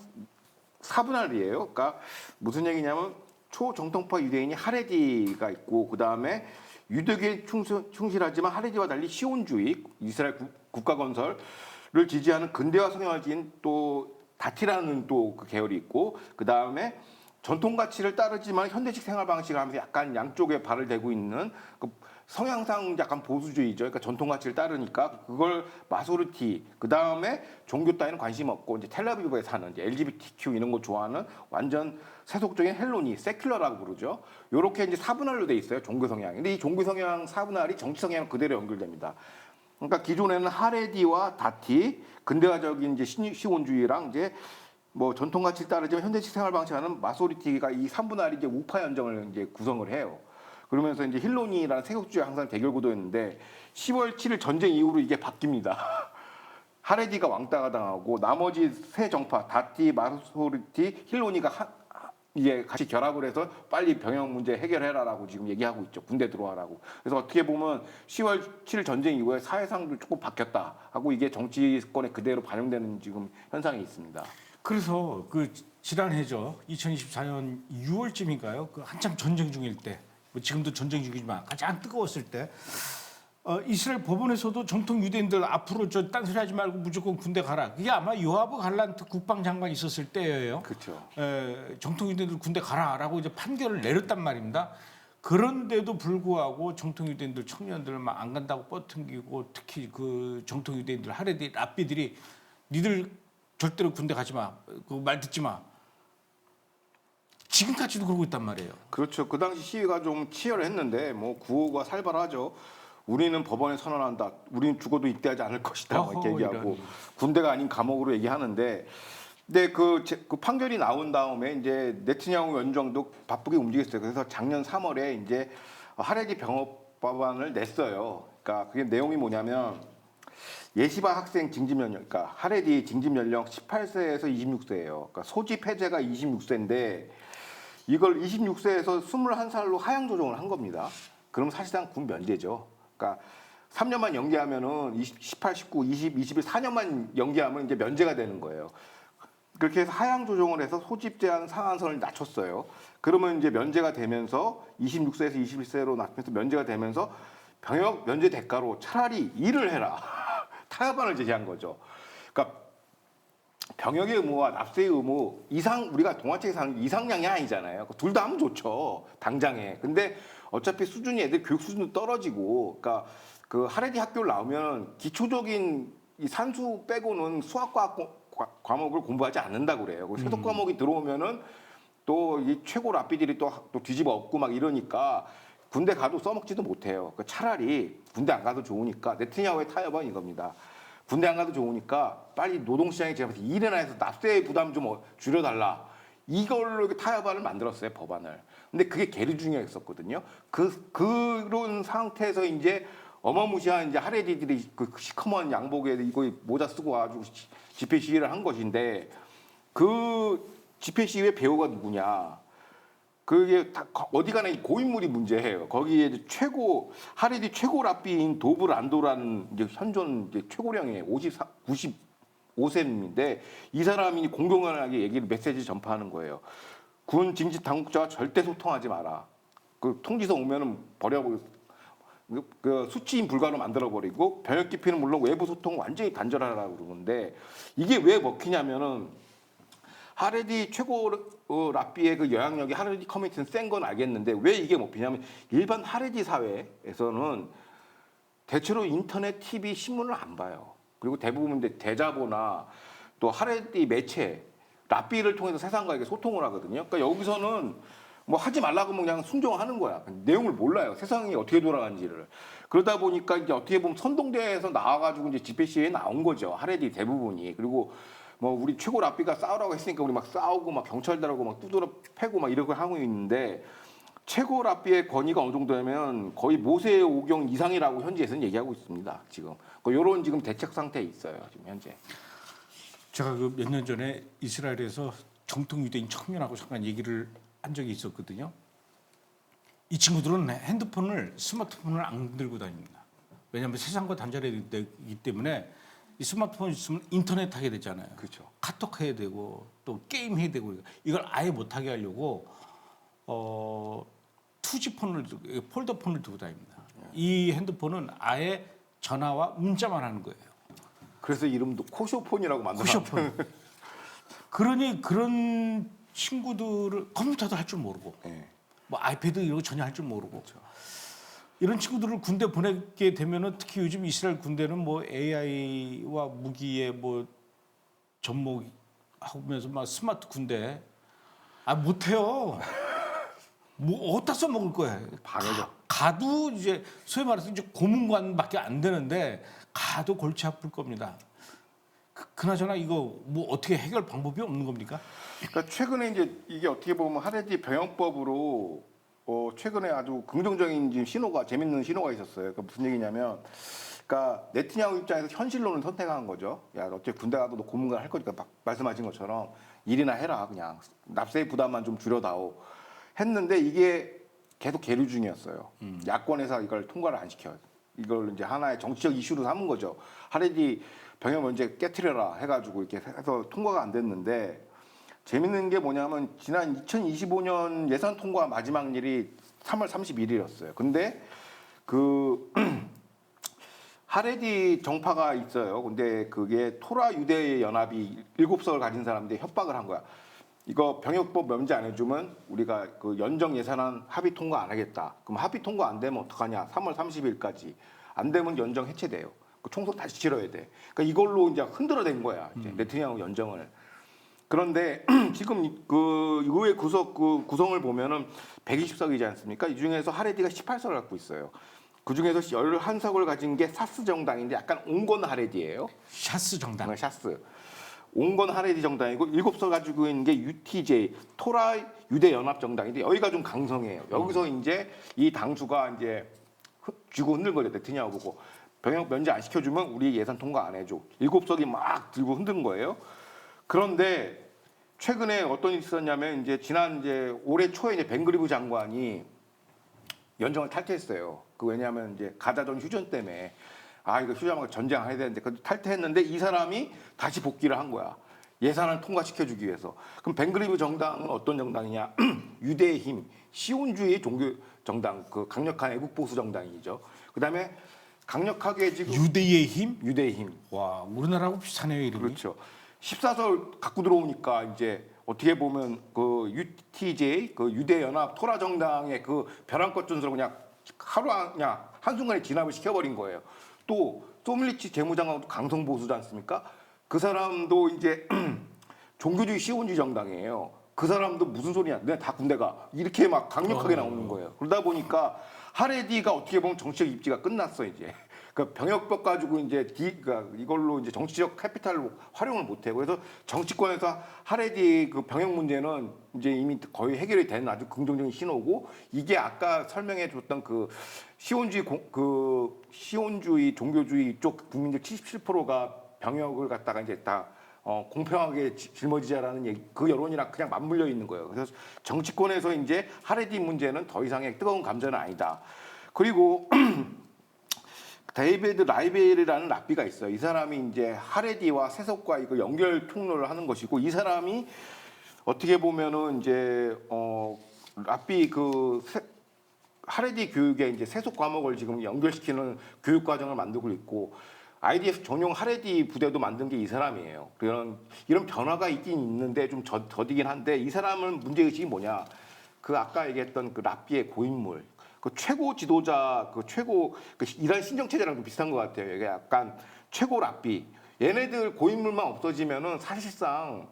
Speaker 3: 4분의 1이에요. 그러니까 무슨 얘기냐면 초정통파 유대인이 하레디가 있고 그 다음에 유대교에 충실하지만 하레디와 달리 시온주의, 이스라엘 국가 건설을 지지하는 근대화 성향을 지닌 또 다티라는 또 그 계열이 있고 그 다음에 전통 가치를 따르지만 현대식 생활 방식을 하면서 약간 양쪽에 발을 대고 있는 그 성향상 약간 보수주의죠. 그러니까 전통 가치를 따르니까 그걸 마소르티 그 다음에 종교 따위는 관심 없고 이제 텔라비브에 사는 이제 LGBTQ 이런 거 좋아하는 완전 세속적인 헬로니, 세큘러라고 부르죠. 요렇게 이제 4분할로 돼 있어요. 종교 성향. 근데 이 종교 성향 4분할이 정치 성향 그대로 연결됩니다. 그러니까 기존에는 하레디와 다티, 근대화적인 이제 시온주의랑 이제 뭐 전통 가치를 따르지만 현대식 생활 방식하는 마소리티가 이 3분할이 이제 우파 연정을 이제 구성을 해요. 그러면서 이제 힐로니라는 세속주의 항상 대결 구도였는데 10월 7일 전쟁 이후로 이게 바뀝니다. 하레디가 왕따가 당하고 나머지 세 정파 다티, 마소리티, 힐로니가 이제 같이 결합을 해서 빨리 병역 문제 해결해라라고 지금 얘기하고 있죠. 군대 들어와라고. 그래서 어떻게 보면 10월 7일 전쟁 이후에 사회상도 조금 바뀌었다 하고 이게 정치권에 그대로 반영되는 지금 현상이 있습니다.
Speaker 1: 그래서 그 지난해죠. 2024년 6월쯤인가요? 그 한참 전쟁 중일 때, 뭐 지금도 전쟁 중이지만 가장 뜨거웠을 때 이스라엘 법원에서도 정통 유대인들 앞으로 저 딴소리 하지 말고 무조건 군대 가라. 그게 아마 요아브 갈란트 국방장관이 있었을 때예요.
Speaker 3: 그렇죠.
Speaker 1: 정통 유대인들 군대 가라라고 이제 판결을 내렸단 말입니다. 그런데도 불구하고 정통 유대인들 청년들 막 안 간다고 뻗팅기고 특히 그 정통 유대인들 하레디 랍비들이 니들 절대로 군대 가지 마. 그 말 듣지 마. 지금까지도 그러고 있단 말이에요.
Speaker 3: 그렇죠. 그 당시 시위가 좀 치열했는데 뭐 구호가 살벌하죠. 우리는 법원에 선언한다. 우리는 죽어도 입대하지 않을 것이다. 이렇게 얘기하고
Speaker 1: 이런.
Speaker 3: 군대가 아닌 감옥으로 얘기하는데, 근데 그 판결이 나온 다음에 이제 네트냐후 연정도 바쁘게 움직였어요. 그래서 작년 3월에 이제 하레디 병업 법안을 냈어요. 그러니까 그게 내용이 뭐냐면 예시바 학생 징집 연령, 그러니까 하레디 징집 연령 18세에서 26세예요. 그러니까 소집 해제가 26세인데 이걸 26세에서 21살로 하향 조정을 한 겁니다. 그럼 사실상 군 면제죠. 그러니까 3년만 연기하면은 18, 19, 20, 21, 4년만 연기하면 이제 면제가 되는 거예요. 그렇게 해서 하향 조정을 해서 소집 제한 상한선을 낮췄어요. 그러면 이제 면제가 되면서 26세에서 21세로 낮추면서 면제가 되면서 병역 면제 대가로 차라리 일을 해라. 타협안을 제시한 거죠. 그러니까 병역의 의무와 납세의 의무 우리가 동아책에서 하는 이상량이 아니잖아요. 둘 다 하면 좋죠. 당장에. 근데 어차피 수준이 애들 교육 수준도 떨어지고, 그러니까 그 하레디 학교를 나오면 기초적인 이 산수 빼고는 수학과학 과목을 공부하지 않는다고 그래요. 그 세속 과목이 들어오면은 또 이 최고 랍비들이 또 뒤집어 엎고 막 이러니까 군대 가도 써먹지도 못해요. 그러니까 차라리 군대 안 가도 좋으니까 네트냐후의 타협은 이겁니다. 군대 안 가도 좋으니까 빨리 노동시장에 제가 일이나 해서 납세 부담 좀 줄여달라. 이걸로 이렇게 타협안을 만들었어요, 법안을. 근데 그게 계류중이었었거든요. 그런 상태에서 이제 어마무시한 이제 하레디들이 그 시커먼 양복에 이거 모자 쓰고 가지고 집회 시위를 한 것인데 그 집회 시위의 배우가 누구냐? 그게 다 어디 가나 고인물이 문제예요. 거기에 이제 하레디 최고 랍비인 도브 란도라는 이제 현존 이제 최고령의 95세인데 이 사람이 공공연하게 얘기를 메시지 전파하는 거예요. 군 징집 당국자와 절대 소통하지 마라. 그 통지서 오면은 버려버리고 그 수치인 불가로 만들어 버리고 병역 기피는 물론 외부 소통 완전히 단절하라고 그러는데 이게 왜 먹히냐면은 하레디 최고 랍비의 그 영향력이 하레디 커뮤니티는 센 건 알겠는데 왜 이게 먹히냐면 일반 하레디 사회에서는 대체로 인터넷, TV, 신문을 안 봐요. 그리고 대부분 대자보나 또 하레디 매체, 랍비를 통해서 세상과 이렇게 소통을 하거든요. 그러니까 여기서는 뭐 하지 말라고 하면 그냥 순종하는 거야. 내용을 몰라요. 세상이 어떻게 돌아가는지를. 그러다 보니까 이제 어떻게 보면 선동대에서 나와가지고 이제 집회 시위에 나온 거죠. 하레디 대부분이. 그리고 뭐 우리 최고 랍비가 싸우라고 했으니까 우리 막 싸우고 막 경찰들하고 막 두드러 패고 막 이렇게 하고 있는데 최고 랍비의 권위가 어느 정도냐면 거의 모세의 오경 이상이라고 현지에서는 얘기하고 있습니다. 지금 이런 지금 대책 상태에 있어요. 지금 현재.
Speaker 1: 제가 그 몇 년 전에 이스라엘에서 정통 유대인 청년하고 잠깐 얘기를 한 적이 있었거든요. 이 친구들은 스마트폰을 안 들고 다닙니다. 왜냐하면 세상과 단절되기 때문에 이 스마트폰 있으면 인터넷 하게 되잖아요.
Speaker 3: 그렇죠.
Speaker 1: 카톡 해야 되고 또 게임 해야 되고 이걸 아예 못 하게 하려고 투지폰을 폴더폰을 들고 다닙니다. 이 핸드폰은 아예 전화와 문자만 하는 거예요.
Speaker 3: 그래서 이름도 코쇼폰이라고 만들었어요.
Speaker 1: 코쇼폰. 그러니 그런 친구들을 컴퓨터도 할 줄 모르고
Speaker 3: 네.
Speaker 1: 뭐 아이패드 이런 거 전혀 할 줄 모르고
Speaker 3: 그렇죠.
Speaker 1: 이런 친구들을 군대 보내게 되면은 특히 요즘 이스라엘 군대는 뭐 AI와 무기에 뭐 접목하면서 막 스마트 군대 못해요. 뭐 어디다 써먹을 거야.
Speaker 3: 방해죠.
Speaker 1: 가도 이제 소위 말해서 이제 고문관밖에 안 되는데 가도 골치 아플 겁니다. 그나저나 이거 뭐 어떻게 해결 방법이 없는 겁니까?
Speaker 3: 그러니까 최근에 이제 이게 어떻게 보면 하레디 병역법으로 최근에 아주 긍정적인 지금 신호가 재밌는 신호가 있었어요. 그러니까 무슨 얘기냐면, 그러니까 네트냐후 입장에서 현실론을 선택한 거죠. 야, 어차피 군대 가도 너 고문관 할 거니까 말씀하신 것처럼 일이나 해라 그냥 납세 부담만 좀 줄여다오 했는데 이게 계속 계류 중이었어요. 야권에서 이걸 통과를 안 시켜요. 이걸 이제 하나의 정치적 이슈로 삼은 거죠. 하레디 병역 면제 깨트려라 해가지고 이렇게 해서 통과가 안 됐는데. 재밌는 게 뭐냐면 지난 2025년 예산 통과 마지막 일이 3월 31일이었어요. 근데 그 하레디 정파가 있어요. 근데 그게 토라 유대 연합이 7석을 가진 사람들이 협박을 한 거야. 이거 병역법 면제 안 해주면 우리가 그 연정 예산안 합의 통과 안 하겠다. 그럼 합의 통과 안 되면 어떡하냐? 3월 30일까지 안 되면 연정 해체돼요. 그 총선 다시 치러야 돼. 그러니까 이걸로 이제 흔들어댄 거야. 이제 네트냐후 연정을. 그런데 지금 그 의회 구성을 보면은 120석이지 않습니까? 이 중에서 하레디가 18석을 갖고 있어요. 그 중에서 11석을 가진 게 사스 정당인데 약간 온건 하레디예요.
Speaker 1: 샤스 정당.
Speaker 3: 샤스. 온건 하레디 정당이고 7석 가지고 있는 게 UTJ 토라 유대 연합 정당인데 여기가 좀 강성해요. 여기서 이제 이 당수가 이제 쥐고 흔들 거죠. 네트냐후 보고 병역 면제 안 시켜주면 우리 예산 통과 안 해줘. 7석이 막 들고 흔드는 거예요. 그런데 최근에 어떤 일이 있었냐면 이제 올해 초에 이제 벤그리브 장관이 연정을 탈퇴했어요. 그 왜냐하면 이제 가자전 휴전 때문에 이거 휴전하고 전쟁해야 되는데 그 탈퇴했는데 이 사람이 다시 복귀를 한 거야. 예산을 통과시켜주기 위해서. 그럼 벤그리브 정당은 어떤 정당이냐? 유대의 힘, 시온주의 종교 정당, 그 강력한 애국 보수 정당이죠. 그다음에 강력하게 지금
Speaker 1: 유대의 힘?
Speaker 3: 유대의 힘.
Speaker 1: 와, 우리나라하고 비슷하네요, 이름이.
Speaker 3: 그렇죠. 14설 갖고 들어오니까 이제 어떻게 보면 그 UTJ 그 유대연합 토라 정당의 그 벼랑끝 전술을 그냥 그냥 한순간에 진압을 시켜버린 거예요. 또 소밀리치 재무장관도 강성 보수지 않습니까? 그 사람도 이제 종교주의 시온주의 정당이에요. 그 사람도 무슨 소리냐? 내가 다 군대가 이렇게 막 강력하게 나오는 거예요. 그러다 보니까 하레디가 어떻게 보면 정치적 입지가 끝났어 이제. 그 병역법 가지고 이제 그러니까 이걸로 이제 정치적 캐피탈로 활용을 못해. 그래서 정치권에서 하레디 그 병역 문제는 이제 이미 거의 해결이 된 아주 긍정적인 신호고 이게 아까 설명해줬던 그 시온주의 종교주의 쪽 국민들 77%가 병역을 갖다가 이제 다 공평하게 짊어지자라는 얘기, 그 여론이랑 그냥 맞물려 있는 거예요. 그래서 정치권에서 이제 하레디 문제는 더 이상의 뜨거운 감자는 아니다. 그리고 데이비드 라이벨이라는 랍비가 있어요. 이 사람이 이제 하레디와 세속과 이거 연결 통로를 하는 것이고 이 사람이 어떻게 보면은 이제 랍비 하레디 교육에 이제 세속 과목을 지금 연결시키는 교육 과정을 만들고 있고 IDF 전용 하레디 부대도 만든 게 이 사람이에요. 이런 변화가 있긴 있는데 좀 더디긴 한데 이 사람은 문제의식이 뭐냐? 그 아까 얘기했던 그 랍비의 고인물. 그 최고 지도자, 이란 신정 체제랑 좀 비슷한 것 같아요. 이게 약간 최고 랍비. 얘네들 고인물만 없어지면은 사실상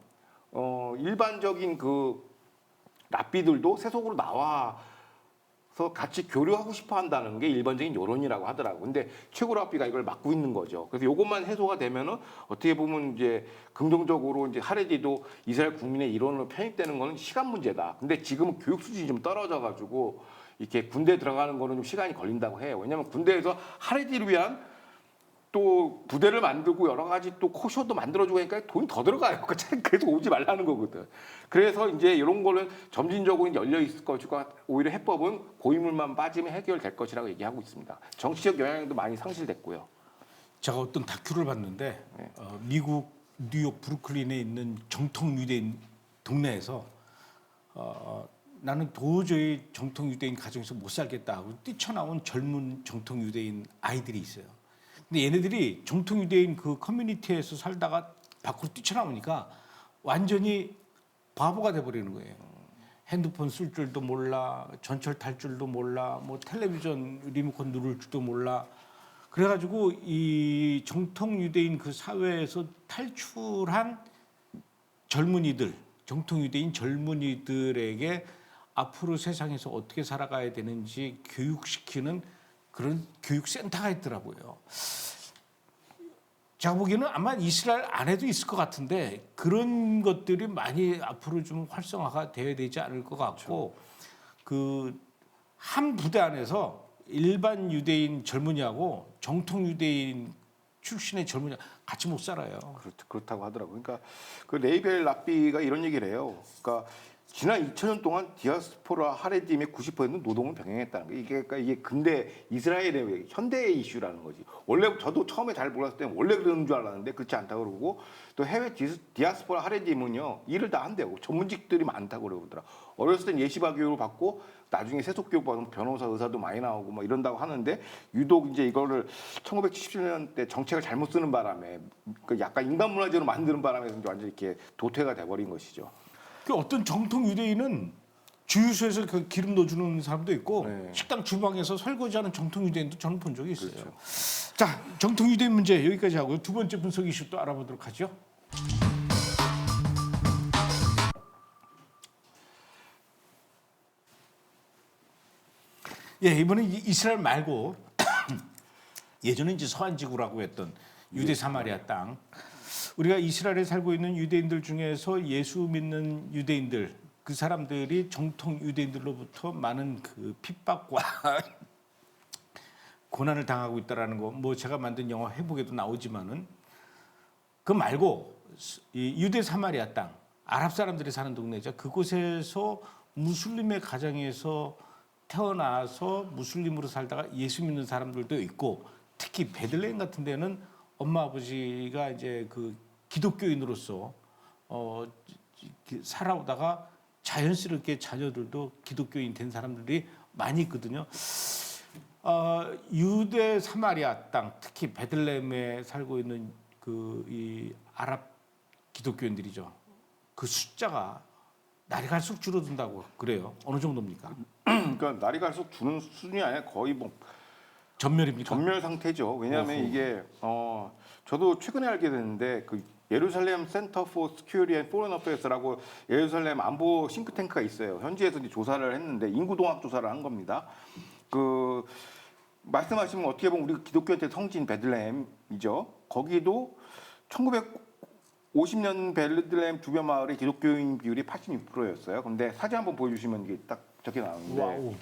Speaker 3: 일반적인 그 랍비들도 세속으로 나와서 같이 교류하고 싶어 한다는 게 일반적인 여론이라고 하더라고요. 근데 최고 랍비가 이걸 막고 있는 거죠. 그래서 이것만 해소가 되면은 어떻게 보면 이제 긍정적으로 이제 하레디도 이스라엘 국민의 일원으로 편입되는 거는 시간 문제다. 근데 지금은 교육 수준이 좀 떨어져가지고 이렇게 군대 들어가는 거는 좀 시간이 걸린다고 해요. 왜냐하면 군대에서 하레디를 위한 또 부대를 만들고 여러 가지 또 코쇼도 만들어주고 하니까 돈이 더 들어가요. 그래서 오지 말라는 거거든. 그래서 이제 이런 거는 점진적으로 열려 있을 것이고 오히려 해법은 고인물만 빠지면 해결될 것이라고 얘기하고 있습니다. 정치적 영향도 많이 상실됐고요.
Speaker 1: 제가 어떤 다큐를 봤는데 미국 뉴욕 브루클린에 있는 정통 유대인 동네에서 나는 도저히 정통 유대인 가정에서 못 살겠다 하고 뛰쳐나온 젊은 정통 유대인 아이들이 있어요. 근데 얘네들이 정통 유대인 그 커뮤니티에서 살다가 밖으로 뛰쳐나오니까 완전히 바보가 돼버리는 거예요. 핸드폰 쓸 줄도 몰라, 전철 탈 줄도 몰라, 뭐 텔레비전 리모컨 누를 줄도 몰라. 그래가지고 이 정통 유대인 그 사회에서 탈출한 젊은이들, 정통 유대인 젊은이들에게 앞으로 세상에서 어떻게 살아가야 되는지 교육시키는 그런 교육센터가 있더라고요. 제가 보기에는 아마 이스라엘 안에도 있을 것 같은데 그런 것들이 많이 앞으로 좀 활성화가 되어야 되지 않을 것 같고 그 한 부대 안에서 일반 유대인 젊은이하고 정통 유대인 출신의 젊은이 같이 못 살아요.
Speaker 3: 그렇다고 하더라고요. 그러니까 그 레이벨 랍비가 이런 얘기를 해요. 그러니까 지난 2000년 동안 디아스포라 하레dim의 90%는 노동을 병행했다는 거예요. 그러니까 이게 근대 이스라엘의 현대의 이슈라는 거지. 원래 저도 처음에 잘 몰랐을 때는 원래 그러는 줄 알았는데 그렇지 않다고 그러고 또 해외 디아스포라 하레dim은요 일을 다 한대요. 전문직들이 많다고 그러더라. 어렸을 땐 예시바 교육을 받고 나중에 세속 교육 받으면 변호사, 의사도 많이 나오고 뭐 이런다고 하는데 유독 이제 이거를 1977년 때 정책을 잘못 쓰는 바람에 그 약간 인간 문화재로 만드는 바람에 완전 이렇게 도태가 돼버린 것이죠.
Speaker 1: 그 어떤 정통 유대인은 주유소에서 그 기름 넣어주는 사람도 있고
Speaker 3: 네.
Speaker 1: 식당 주방에서 설거지하는 정통 유대인도 저는 본 적이 있어요.
Speaker 3: 그렇죠.
Speaker 1: 자, 정통 유대인 문제 여기까지 하고 두 번째 분석 이슈 또 알아보도록 하죠. 예, 이번엔 이스라엘 말고 예전에 이제 서한지구라고 했던 유대 사마리아 땅. 우리가 이스라엘에 살고 있는 유대인들 중에서 예수 믿는 유대인들, 그 사람들이 정통 유대인들로부터 많은 그 핍박과 고난을 당하고 있다라는 거, 뭐 제가 만든 영화 회복에도 나오지만은 그 말고 이 유대 사마리아 땅, 아랍 사람들이 사는 동네죠. 그곳에서 무슬림의 가정에서 태어나서 무슬림으로 살다가 예수 믿는 사람들도 있고, 특히 베들레헴 같은 데는 엄마 아버지가 이제 그 기독교인으로서 살아오다가 자연스럽게 자녀들도 기독교인 된 사람들이 많이 있거든요. 유대 사마리아 땅, 특히 베들레헴에 살고 있는 그 이 아랍 기독교인들이죠. 그 숫자가 날이 갈수록 줄어든다고 그래요. 어느 정도입니까?
Speaker 3: 그러니까 날이 갈수록 주는 수준이 아니라 거의 뭐
Speaker 1: 전멸입니까?
Speaker 3: 전멸 상태죠. 왜냐하면
Speaker 1: 어후.
Speaker 3: 이게 저도 최근에 알게 됐는데 그 예루살렘 센터 포 스큐리티 앤 포레인 어페어스라고 예루살렘 안보 싱크탱크가 있어요. 현지에서 이제 조사를 했는데 인구 동학 조사를 한 겁니다. 그 말씀하시면 어떻게 보면 우리 기독교한테 성지인 베들레헴이죠. 거기도 1950년 베들레헴 주변 마을의 기독교인 비율이 86%였어요. 근데 사진 한번 보여주시면 이게 딱 저렇게 나오는데
Speaker 1: 와우.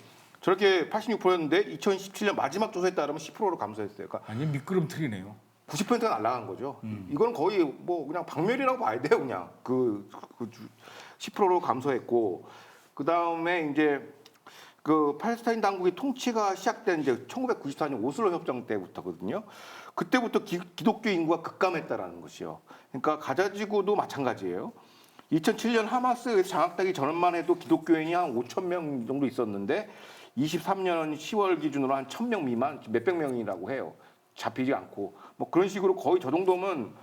Speaker 3: 저렇게 86%였는데 2017년 마지막 조사에 따르면 10%로 감소했어요. 그러니까
Speaker 1: 아니 미끄럼틀이네요.
Speaker 3: 90%가 날아간 거죠. 이건 거의 뭐 그냥 박멸이라고 봐야 돼요, 그냥. 10%로 감소했고, 그 다음에 이제 그 팔레스타인 당국의 통치가 시작된 이제 1994년 오슬로 협정 때부터거든요. 그때부터 기독교 인구가 급감했다라는 것이요. 그러니까 가자지구도 마찬가지예요. 2007년 하마스에서 장악되기 전만 해도 기독교인이 한 5천 명 정도 있었는데 23년 10월 기준으로 한 1,000명 미만, 몇백 명이라고 해요. 잡히지 않고 뭐 그런 식으로 거의 저 정도면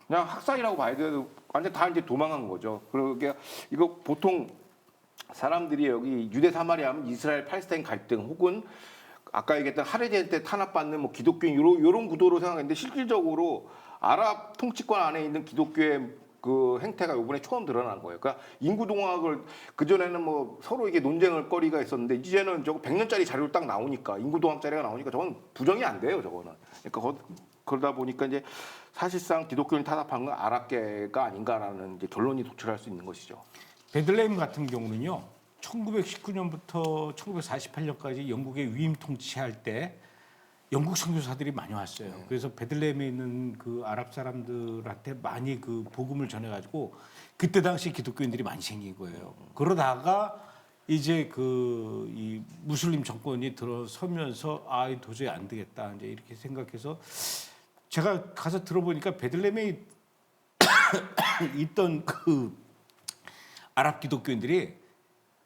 Speaker 3: 그냥 학살이라고 봐야 돼요. 완전 다 이제 도망한 거죠. 그러게 이거 보통 사람들이 여기 유대 사마리아면 이스라엘 팔레스타인 갈등 혹은 아까 얘기했던 하레디한테 탄압받는 뭐 기독교인 요런 구도로 생각했는데 실질적으로 아랍 통치권 안에 있는 기독교의 그 행태가 이번에 처음 드러난 거예요. 그러니까 인구 동학을 그 전에는 뭐 서로 이게 논쟁할 거리가 있었는데 이제는 저거 100년짜리 자료로 딱 나오니까 인구 동학 자료가 나오니까 저건 부정이 안 돼요. 저거는. 그러니까 그러다 보니까 이제 사실상 기독교인 탄압한 건 아랍계가 아닌가라는 이제 결론이 도출할 수 있는 것이죠.
Speaker 1: 베들레헴 같은 경우는요. 1919년부터 1948년까지 영국의 위임 통치할 때 영국 선교사들이 많이 왔어요. 그래서 베들레헴에 있는 그 아랍 사람들한테 많이 그 복음을 전해가지고 그때 당시 기독교인들이 많이 생긴 거예요. 그러다가 이제 그 이 무슬림 정권이 들어서면서 아 도저히 안 되겠다 이제 이렇게 생각해서 제가 가서 들어보니까 베들레헴에 있던 그 아랍 기독교인들이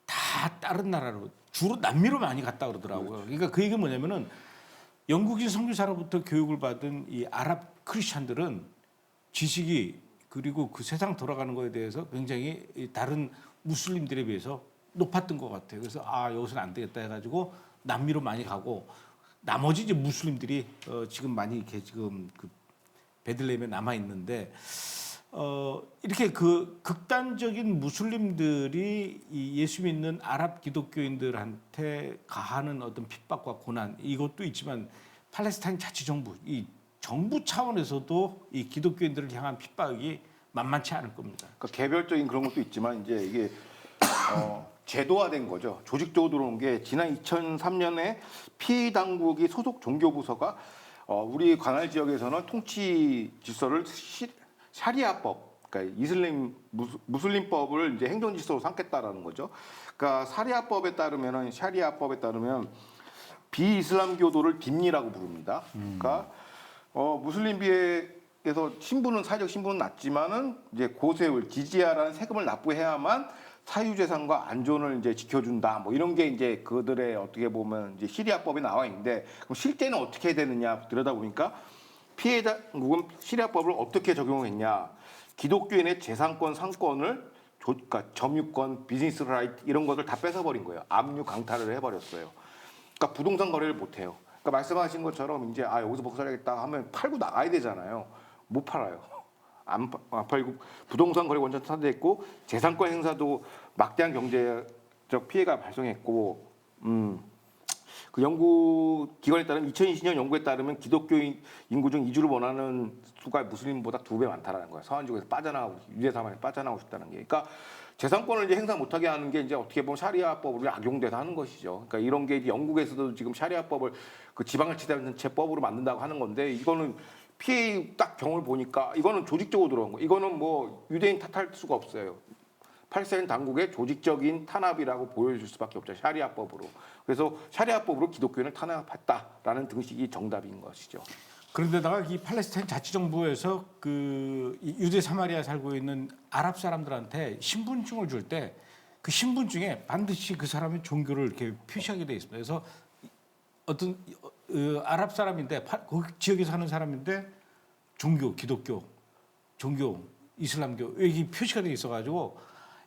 Speaker 1: 다 다른 나라로 주로 남미로 많이 갔다 그러더라고요. 그러니까 그 얘기는 뭐냐면은 영국인 선교사로부터 교육을 받은 이 아랍 크리스천들은 지식이 그리고 그 세상 돌아가는 거에 대해서 굉장히 다른 무슬림들에 비해서 높았던 것 같아요. 그래서 아 여기서는 안 되겠다 해가지고 남미로 많이 가고 나머지 이제 무슬림들이 지금 많이 이렇게 지금 그 베들레헴에 남아 있는데 이렇게 그 극단적인 무슬림들이 이 예수 믿는 아랍 기독교인들한테 가하는 어떤 핍박과 고난 이것도 있지만 팔레스타인 자치정부 이 정부 차원에서도 이 기독교인들을 향한 핍박이 만만치 않을 겁니다.
Speaker 3: 그러니까 개별적인 그런 것도 있지만 이제 이게 제도화된 거죠. 조직적으로 들어온 게 지난 2003년에 피해 당국이 소속 종교부서가 우리 관할 지역에서는 통치 질서를 샤리아법, 그러니까 무슬림법을 이제 행정 질서로 삼겠다라는 거죠. 그러니까 샤리아법에 따르면 비이슬람교도를 딘니라고 부릅니다. 그러니까 무슬림 비해서 사회적 신분은 낮지만은 이제 고세율 지지야라는 세금을 납부해야만 사유재산과 안전을 이제 지켜준다. 뭐 이런 게 이제 그들의 어떻게 보면 이제 시리아법에 나와 있는데 그럼 실제는 어떻게 해야 되느냐 들여다보니까 피해자국은 시리아법을 어떻게 적용했냐? 기독교인의 재산권, 상권을 그러니까 점유권, 비즈니스 라이트 이런 것을 다 뺏어버린 거예요. 압류 강탈을 해버렸어요. 그러니까 부동산 거래를 못 해요. 그러니까 말씀하신 것처럼 이제 여기서 복사하겠다 하면 팔고 나가야 되잖아요. 못 팔아요. 안 팔고 부동산 거래 완전 타대했고 재산권 행사도 막대한 경제적 피해가 발생했고 그 연구 기관에 따르면 2020년 연구에 따르면 기독교인 인구 중 이주를 원하는 수가 무슬림보다 2배 많다라는 거예요. 서한지구에서 빠져나가고 유대 사만에 빠져나가고 싶다는 게. 그러니까 재산권을 이제 행사 못하게 하는 게 이제 어떻게 보면 샤리아법으로 악용돼서 하는 것이죠. 그러니까 이런 게 이제 영국에서도 지금 샤리아법을 그 지방자치단체법으로 만든다고 하는 건데 이거는 PA 딱 경을 보니까 이거는 조직적으로 들어온 거. 이거는 뭐 유대인 탓할 수가 없어요. 팔레스타인 당국의 조직적인 탄압이라고 보여줄 수밖에 없죠. 샤리아법으로. 그래서 샤리아법으로 기독교인을 탄압했다라는 등식이 정답인 것이죠.
Speaker 1: 그런데다가 이 팔레스타인 자치정부에서 이 유대 사마리아 살고 있는 아랍 사람들한테 신분증을 줄 때 그 신분증에 반드시 그 사람의 종교를 이렇게 표시하게 돼 있습니다. 그래서 어떤 아랍 사람인데 그 지역에 사는 사람인데 종교, 기독교, 종교, 이슬람교 여기 표시가 돼 있어가지고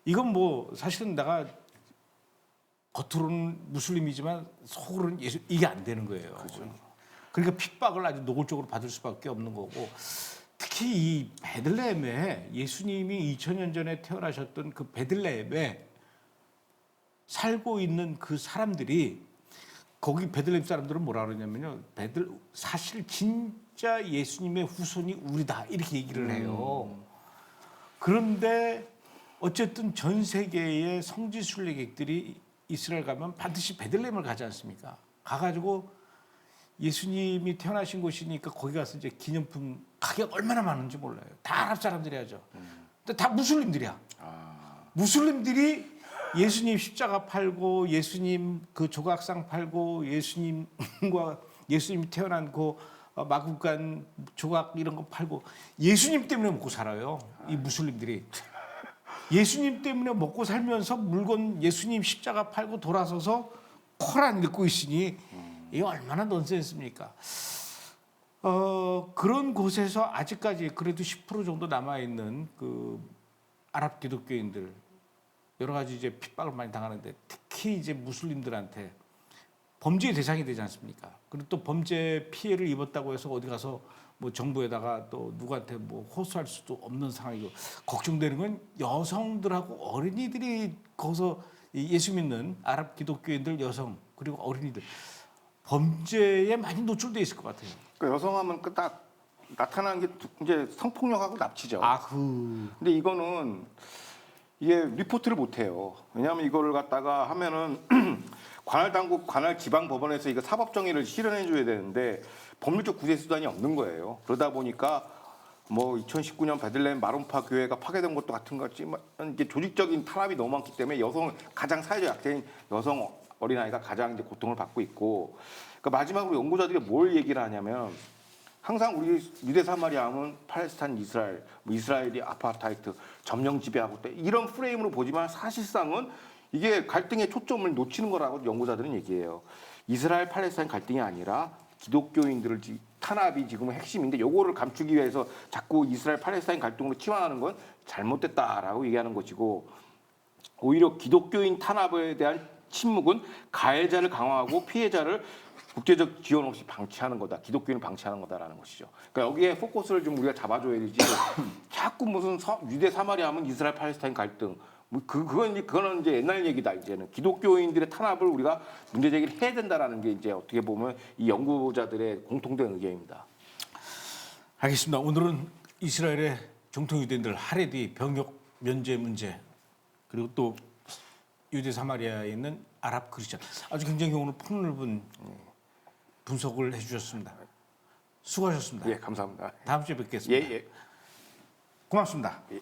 Speaker 1: 이건 뭐 사실은 내가 겉으로는 무슬림이지만 속으로는 예수 이게 안 되는 거예요. 그렇죠. 그러니까 핍박을 아주 노골적으로 받을 수밖에 없는 거고 특히 이 베들레헴에 예수님이 2000년 전에 태어나셨던 그 베들레헴에 살고 있는 그 사람들이 거기 베들레헴 사람들은 뭐라 그러냐면요. 사실 진짜 예수님의 후손이 우리다 이렇게 얘기를 해요. 그런데 어쨌든 전 세계의 성지 순례객들이 이스라엘 가면 반드시 베들레헴을 가지 않습니까? 가가지고 예수님이 태어나신 곳이니까 거기 가서 이제 기념품 가격 얼마나 많은지 몰라요. 다 아랍 사람들이 하죠. 근데 다 무슬림들이야. 무슬림들이 예수님 십자가 팔고 예수님 그 조각상 팔고 예수님과 예수님 태어난 그 마구간 조각 이런 거 팔고 예수님 때문에 먹고 살아요. 이 무슬림들이. 예수님 때문에 먹고 살면서 물건 예수님 십자가 팔고 돌아서서 코란 읽고 있으니 이게 얼마나 넌센스입니까? 그런 곳에서 아직까지 그래도 10% 정도 남아 있는 그 아랍 기독교인들 여러 가지 이제 핍박을 많이 당하는데 특히 이제 무슬림들한테 범죄의 대상이 되지 않습니까? 그리고 또 범죄 피해를 입었다고 해서 어디 가서 뭐 정부에다가 또 누구한테 뭐 호소할 수도 없는 상황이고 걱정되는 건 여성들하고 어린이들이 거기서 예수 믿는 아랍 기독교인들 여성 그리고 어린이들 범죄에 많이 노출돼 있을 것 같아요.
Speaker 3: 그러니까 여성하면 딱 나타나는 게 이제 성폭력하고 납치죠. 근데 이거는 이게 리포트를 못 해요. 왜냐하면 이거를 갖다가 하면은 관할 당국, 관할 지방 법원에서 이거 사법 정의를 실현해 줘야 되는데 법률적 구제 수단이 없는 거예요. 그러다 보니까 뭐 2019년 베들레헴 마론파 교회가 파괴된 것도 같은 것 같지만 이게 조직적인 탄압이 너무 많기 때문에 여성 가장 사회적 약자인 여성 어린아이가 가장 이제 고통을 받고 있고 그러니까 마지막으로 연구자들이 뭘 얘기를 하냐면 항상 우리 유대 사마리아 하면 팔레스타인 이스라엘, 뭐 이스라엘이 아파르타이트 점령 지배하고 때 이런 프레임으로 보지만 사실상은 이게 갈등의 초점을 놓치는 거라고 연구자들은 얘기해요. 이스라엘 팔레스타인 갈등이 아니라 기독교인들을 탄압이 지금 핵심인데 요거를 감추기 위해서 자꾸 이스라엘 팔레스타인 갈등으로 치환하는 건 잘못됐다라고 얘기하는 것이고 오히려 기독교인 탄압에 대한 침묵은 가해자를 강화하고 피해자를 국제적 지원 없이 방치하는 거다. 기독교인을 방치하는 거다라는 것이죠. 그러니까 여기에 포커스를 좀 우리가 잡아줘야 되지. 자꾸 무슨 유대 사마리아 하면 이스라엘 팔레스타인 갈등. 뭐 그거는 이제 옛날 얘기다. 이제는 기독교인들의 탄압을 우리가 문제 제기를 해야 된다라는 게 이제 어떻게 보면 이 연구자들의 공통된 의견입니다.
Speaker 1: 알겠습니다. 오늘은 이스라엘의 정통 유대인들 하레디 병역 면제 문제 그리고 또 유대 사마리아에 있는 아랍 크리스천 아주 굉장히 오늘 폭넓은 분석을 해주셨습니다. 수고하셨습니다.
Speaker 3: 예, 감사합니다.
Speaker 1: 다음 주에 뵙겠습니다.
Speaker 3: 예.
Speaker 1: 고맙습니다.
Speaker 3: 예.